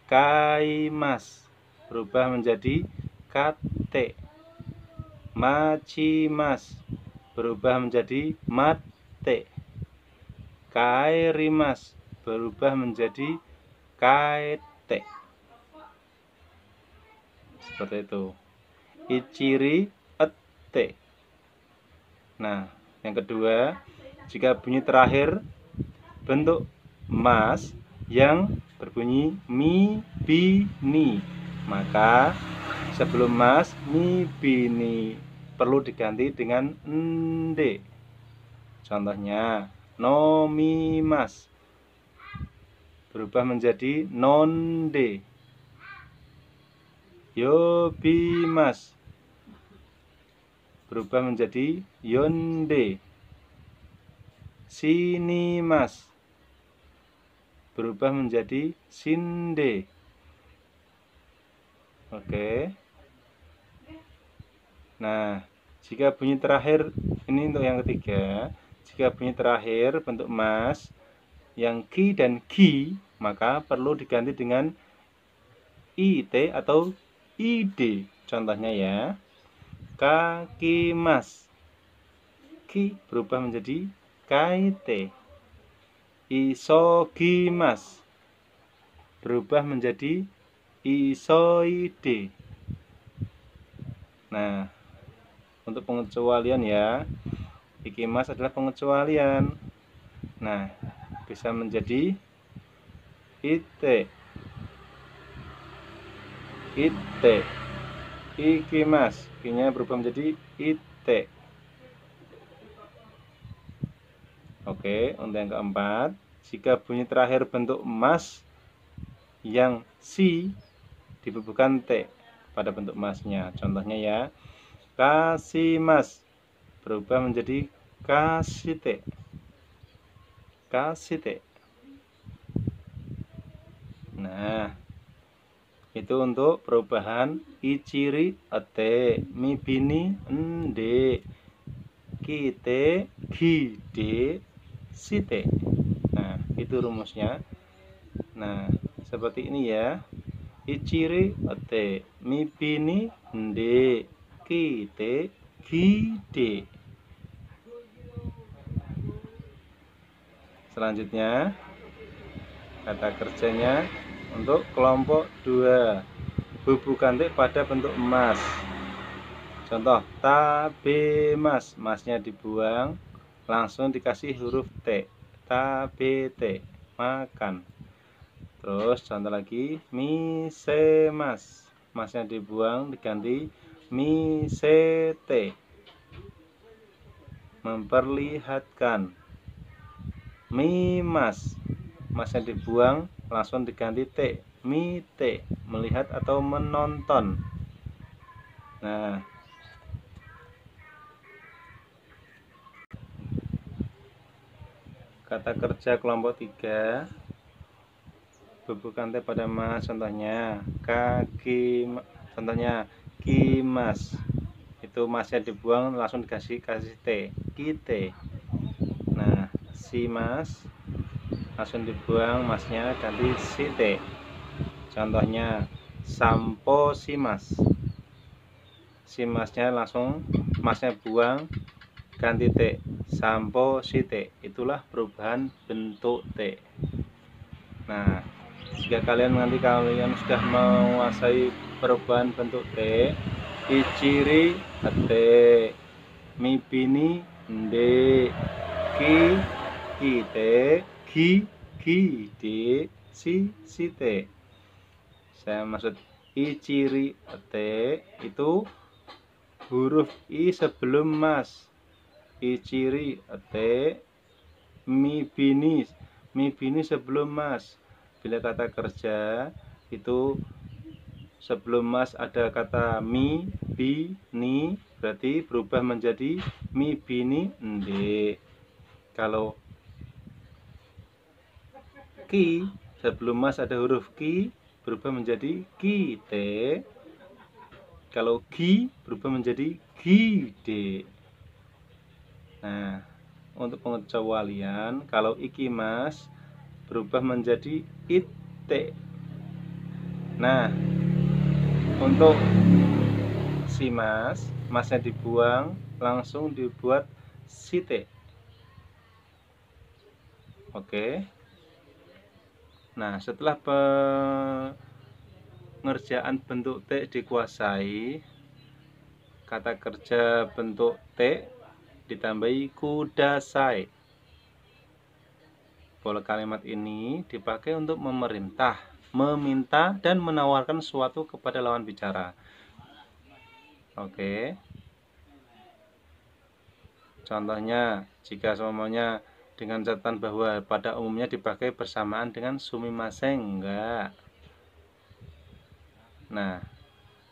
kaimas berubah menjadi kate, machimas berubah menjadi mate, kairimas berubah menjadi kaete. Seperti itu. Ichiri ete. Nah, yang kedua, jika bunyi terakhir bentuk mas yang berbunyi mi bini, maka sebelum mas mi bini perlu diganti dengan ende. Contohnya nomi mas berubah menjadi nonde, yobimas berubah menjadi yonde, sinimas berubah menjadi sinde. Oke. Nah, jika bunyi terakhir ini untuk yang ketiga, jika bunyi terakhir bentuk mas yang ki dan ki, maka perlu diganti dengan it atau id. Contohnya ya, kakimas. Ki berubah menjadi kaite. Isogimas berubah menjadi isoide. Nah, untuk pengecualian ya, ikimas adalah pengecualian. Nah, bisa menjadi ite, ite, ikimas. Kinya berubah menjadi ite. Oke, untuk yang keempat, jika bunyi terakhir bentuk mas yang si dibubuhkan t pada bentuk masnya. Contohnya ya, kasimas berubah menjadi kasite, kasite. Nah, itu untuk perubahan iciri ate, mibini ende, kite gide site. Nah, itu rumusnya. Nah, seperti ini ya. Ichiri ate, mibini ende, kite gide. Selanjutnya kata kerjanya untuk kelompok 2, bubuhkan T pada bentuk emas. Contoh, tabemas, masnya dibuang, langsung dikasih huruf T, tabete, makan. Terus contoh lagi, misemas, masnya dibuang, diganti misete, memperlihatkan. Mimas, masnya dibuang, langsung diganti T, mite, melihat atau menonton. Nah, kata kerja kelompok 3, bubuhkan T pada mas. Contohnya kaki, contohnya kimas, itu masnya dibuang, langsung kasih T, kite. Nah, si mas langsung dibuang, masnya ganti site. Contohnya sampo simas, si masnya langsung, masnya buang, ganti T, sampo site. Itulah perubahan bentuk T. Nah, jika nanti kalian sudah menguasai perubahan bentuk T, ichiri ate, mibini ende, ki kite, gi gide, si site. Saya maksud ichiri ate itu huruf I sebelum mas. Ichiri ate, mibini, mibini sebelum mas. Bila kata kerja itu sebelum mas ada kata mi, bi, ni, berarti berubah menjadi mi, bini, ende. Kalau ki sebelum mas ada huruf ki, berubah menjadi kite. Kalau gi berubah menjadi gide. Nah, untuk pengecualian, kalau ikimas berubah menjadi ite. Nah, untuk si mas, masnya dibuang, langsung dibuat site. Oke. Nah, setelah pengerjaan bentuk T dikuasai, kata kerja bentuk T ditambahi kudasai. Pola kalimat ini dipakai untuk memerintah, meminta, dan menawarkan sesuatu kepada lawan bicara. Oke. Contohnya, jika semuanya dengan catatan bahwa pada umumnya dipakai bersamaan dengan sumimasen, enggak. Nah,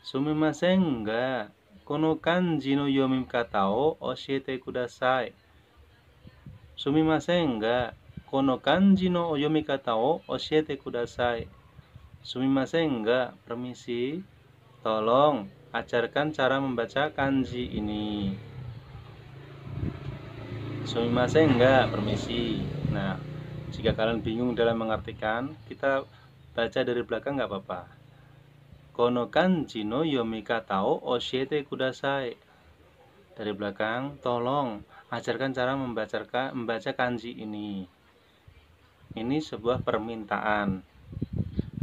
sumimasen enggak, kono kanji no yomi kata o oshiete kudasai. Sumimasen enggak, kono kanji no yomi kata o oshiete kudasai. Sumimasen enggak, permisi, tolong ajarkan cara membaca kanji ini. Sumimasen enggak, permisi. Nah, jika kalian bingung dalam mengartikan, kita baca dari belakang enggak apa-apa. Kono kanji no yomi kata o oshiete kudasai. dari belakang, tolong ajarkan cara membaca kanji ini. Ini sebuah permintaan.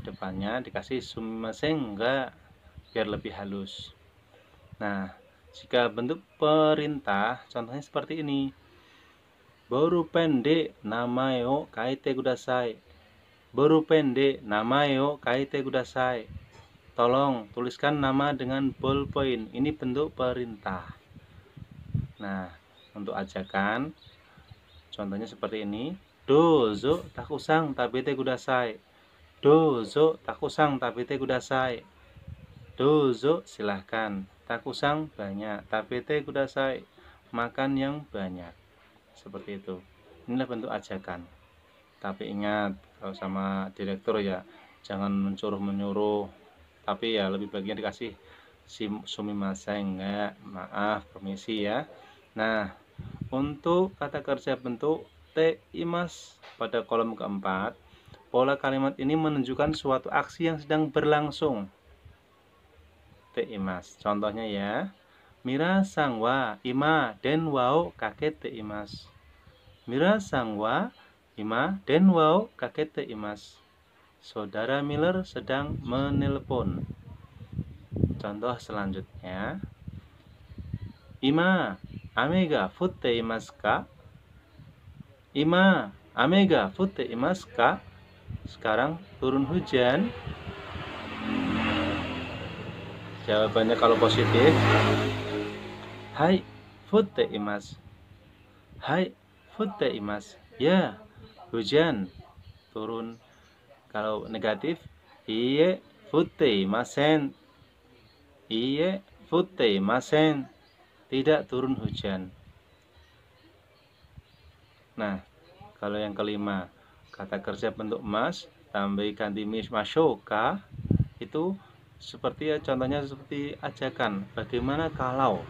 Depannya dikasih sumimasen enggak, biar lebih halus. Nah, jika bentuk perintah, contohnya seperti ini. Boru pendek namae o kaite kudasai. Boru pendek namae o kaite kudasai. Tolong tuliskan nama dengan ballpoint. Ini bentuk perintah. Nah, untuk ajakan, contohnya seperti ini. Dozo takusang tabete kudasai. Dozo takusang tabete kudasai. Dozo silahkan. Takusang banyak. Tabete kudasai. Makan yang banyak. Seperti itu. Inilah bentuk ajakan. Tapi ingat, kalau sama direktur ya, jangan menyuruh. Tapi ya lebih bagian dikasih sumimasen enggak, maaf, permisi ya. Nah, untuk kata kerja bentuk teimas pada kolom keempat, pola kalimat ini menunjukkan suatu aksi yang sedang berlangsung. Teimas. Contohnya ya, Mira sangwa ima den wao kaget teimas. Mira sangwa ima den wao kaget teimas. Saudara Miller sedang menelpon. Contoh selanjutnya, Ima amega futte imasu ka? Ima amega futte imasu ka? Sekarang turun hujan. Jawabannya kalau positif, hai futte imasu. Hai futte imasu. Ya, hujan turun. Kalau negatif, iye futte imasen. Iye futte imasen. Tidak turun hujan. Nah, kalau yang kelima, kata kerja bentuk mas tambah ganti mashoka, itu seperti ya, contohnya seperti ajakan. Bagaimana kalau,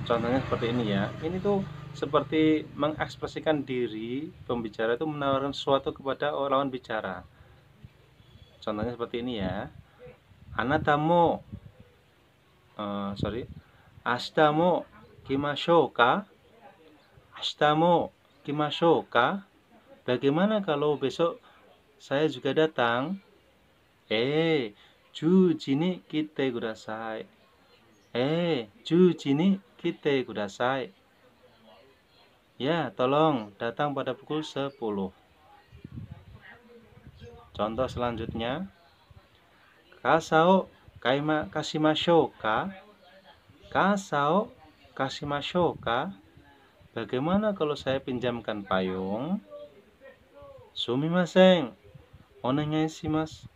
contohnya seperti ini ya. Ini tuh seperti mengekspresikan diri pembicara itu menawarkan sesuatu kepada lawan bicara. Contohnya seperti ini ya. Anatamo Ashitamo kimashou ka? Ashitamo kimashou ka? Bagaimana kalau besok saya juga datang? Juji ni kite kudasai. Juji ni kite kudasai. Ya, tolong datang pada pukul 10. Contoh selanjutnya, Kasao kasimashou ka? Kasao kasimashou ka? Bagaimana kalau saya pinjamkan payung? Sumimasen, onegai shimasu.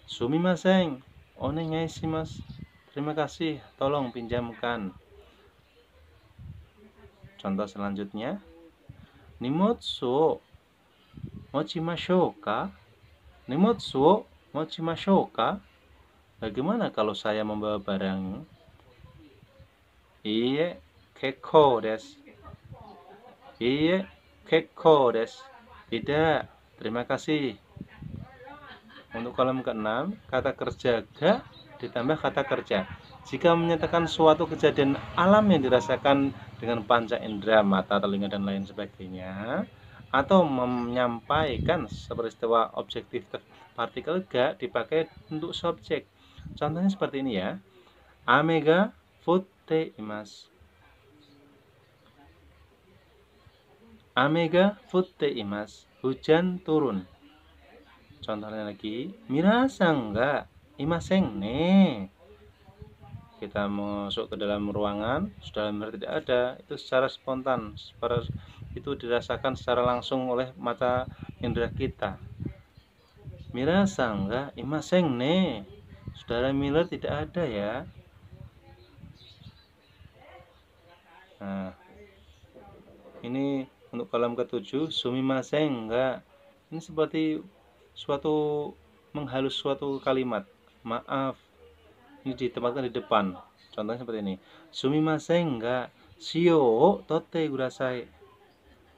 Sumimasen, onegai shimasu. Terima kasih, tolong pinjamkan. Contoh selanjutnya, Nimotsu o mochimashou ka? Nimotsu o mochimashou ka? Bagaimana kalau saya membawa barang? Iye, kekkou desu. Iye, kekkou desu. Tidak, terima kasih. Untuk kolom ke-6, kata kerja ga ditambah kata kerja. Jika menyatakan suatu kejadian alam yang dirasakan dengan panca indera, mata, telinga, dan lain sebagainya, atau menyampaikan peristiwa objektif partikel ga dipakai untuk subjek. Contohnya seperti ini ya. Ame ga futte imasu. Ame ga futte imasu. Hujan turun. Contohnya lagi, Minasan ga imasen ne. Kita masuk ke dalam ruangan, sudah benar tidak ada, itu secara spontan, itu dirasakan secara langsung oleh mata indera kita. Minasan ga imasen ne. Saudara Miller tidak ada ya. Nah, ini untuk kolom ke-7, sumimasen enggak. Ini seperti suatu menghalus suatu kalimat. Maaf. Ini ditempatkan di depan. Contohnya seperti ini. Sumimasen enggak. Shio o totte kudasai.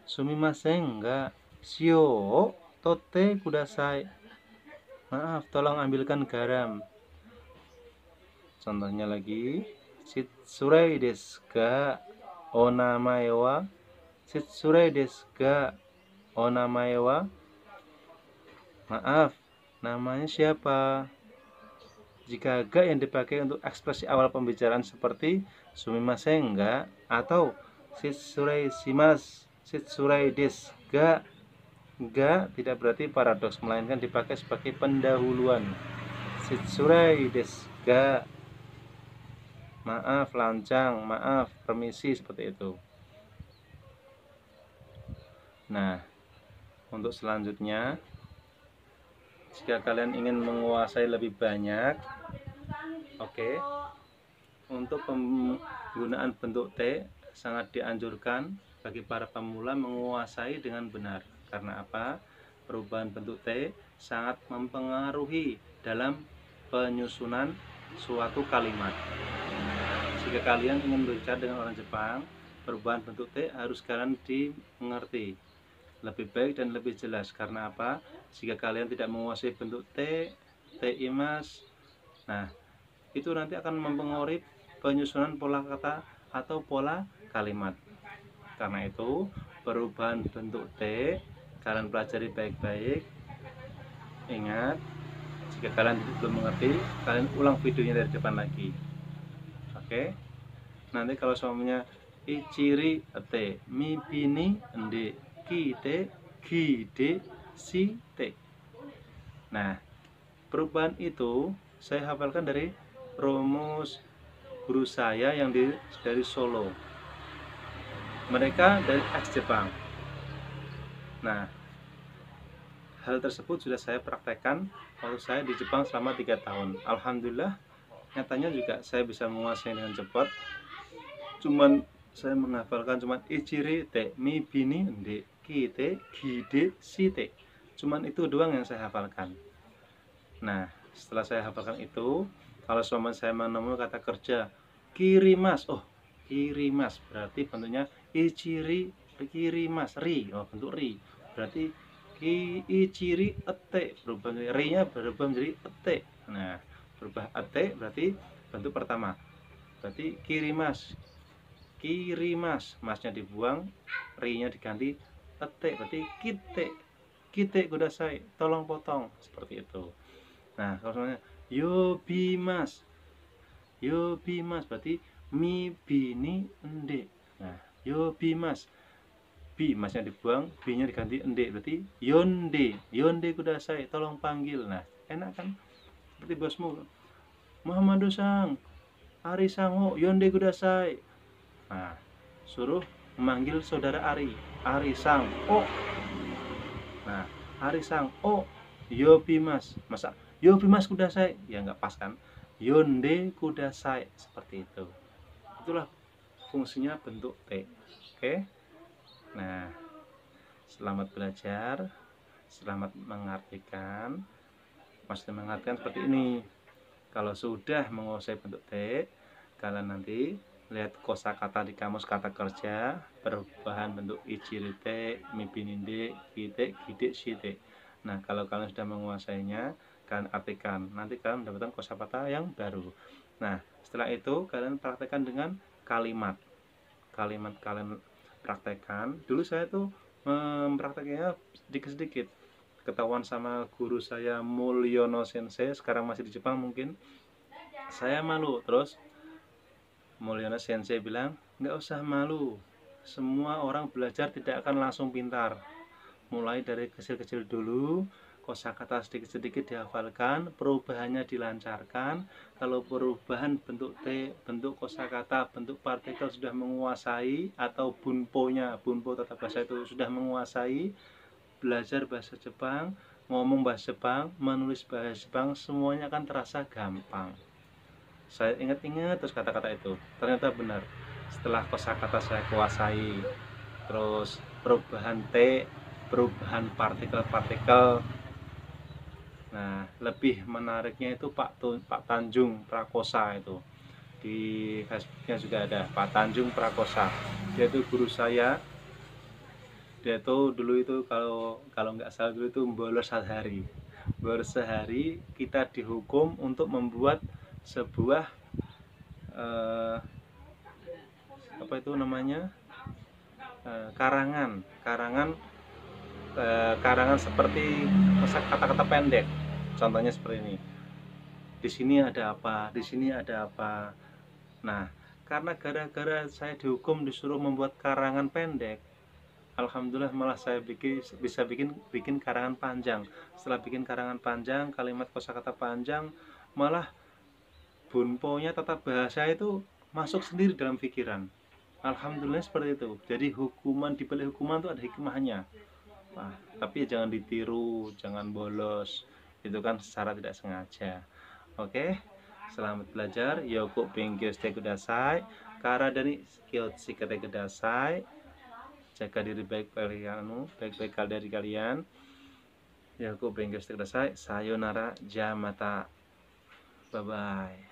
Sumimasen enggak. Shio o totte kudasai. Maaf, tolong ambilkan garam. Contohnya lagi, Shitsurei desu ga? Onamae wa? Shitsurei desu ga? Onamae wa? Maaf, namanya siapa? Jika ga yang dipakai untuk ekspresi awal pembicaraan seperti sumimasen ga atau shitsurei shimasu, shitsurei desu ga. Ga tidak berarti paradoks, melainkan dipakai sebagai pendahuluan. Shitsurei desu ga? Maaf, lancang, maaf, permisi, seperti itu. Nah, untuk selanjutnya, jika kalian ingin menguasai lebih banyak, untuk penggunaan bentuk T sangat dianjurkan bagi para pemula menguasai dengan benar. Karena apa? Perubahan bentuk T sangat mempengaruhi dalam penyusunan suatu kalimat. Jika kalian ingin berbicara dengan orang Jepang, perubahan bentuk T harus kalian dimengerti lebih baik dan lebih jelas. Karena apa? Jika kalian tidak menguasai bentuk T, imas, nah itu nanti akan mempengaruhi penyusunan pola kata atau pola kalimat. Karena itu perubahan bentuk T kalian pelajari baik-baik. Ingat, jika kalian belum mengerti, kalian ulang videonya dari depan lagi. Oke. Nanti kalau suaminya ichiri te, mibini ende, kite, gide, si te. Nah, perubahan itu saya hafalkan dari rumus guru saya yang dari Solo. Mereka dari ex Jepang. Nah, hal tersebut sudah saya praktekkan waktu saya di Jepang selama 3 tahun. Alhamdulillah, nyatanya juga saya bisa menguasai dengan cepat. Cuman saya menghafalkan cuman ichiri te, mibini ende, kite, gide, shite. Cuman itu doang yang saya hafalkan. Nah, setelah saya hafalkan itu, kalau suami saya menemukan kata kerja kirimas, oh kirimas berarti bentuknya ichiri, kirimas, ri, oh bentuk ri, berarti ichiri ete, berubah ri nya berubah menjadi ete. Nah, berubah ete berarti bentuk pertama, berarti kirimas, masnya dibuang, ri nya diganti ete, berarti kite kudasai, tolong potong, seperti itu. Nah, kalau misalnya yobimas berarti mi bini ende. Nah, yobimas, bi masnya dibuang, b nya diganti ende, berarti yonde kudasai, tolong panggil. Nah, enak kan? Seperti bosmu, Muhammad-san, Ari sango yonde kudasai. Nah, suruh memanggil saudara Ari sang o. Nah, Ari sang o yobimas, masa yobimas kudasai, ya nggak pas kan? Yonde kudasai, seperti itu. Itulah fungsinya bentuk T. Oke. Nah, selamat belajar, selamat mengartikan. Maksudnya mengartikan seperti ini. Kalau sudah menguasai bentuk T, kalian nanti lihat kosakata di kamus kata kerja, perubahan bentuk ichiri te, mibininde, kite, gide, shite. Nah, kalau kalian sudah menguasainya, kalian artikan. Nanti kalian mendapatkan kosakata yang baru. Nah, setelah itu kalian praktekkan dengan kalimat. Kalimat kalian praktekkan. Dulu saya tuh memprakteknya sedikit-sedikit. Ketahuan sama guru saya Mulyono Sensei, sekarang masih di Jepang mungkin. Saya malu, terus Mulyono Sensei bilang, nggak usah malu, semua orang belajar tidak akan langsung pintar. Mulai dari kecil-kecil dulu, kosakata sedikit-sedikit dihafalkan, perubahannya dilancarkan. Kalau perubahan bentuk T, bentuk kosakata, bentuk partikel sudah menguasai, atau bunpo tata bahasa itu sudah menguasai, belajar bahasa Jepang, ngomong bahasa Jepang, menulis bahasa Jepang, semuanya akan terasa gampang. Saya ingat-ingat terus kata-kata itu, ternyata benar. Setelah kosakata saya kuasai, terus perubahan T, perubahan partikel-partikel. Nah, lebih menariknya itu Pak Tanjung Prakosa, itu di Facebooknya juga ada Pak Tanjung Prakosa. Dia itu guru saya. Dia itu dulu itu kalau nggak salah dulu itu bolos sehari kita dihukum untuk membuat sebuah eh, apa itu namanya, karangan karangan seperti kata-kata pendek. Contohnya seperti ini. Di sini ada apa? Di sini ada apa? Nah, karena gara-gara saya dihukum disuruh membuat karangan pendek, alhamdulillah malah saya bisa bikin karangan panjang. Setelah bikin karangan panjang, kalimat kosakata panjang, malah bunponya tata bahasa itu masuk sendiri dalam pikiran. Alhamdulillah seperti itu. Jadi hukuman, di balik hukuman itu ada hikmahnya. Wah, tapi jangan ditiru, jangan bolos. Itu kan secara tidak sengaja. Oke, selamat belajar. Yoko benkyou shite kudasai. Kara dari kyotsu shite kudasai. Jaga diri baik-baik dari kalian. Yoko benkyou shite kudasai. Sayonara, ja mata. Bye bye.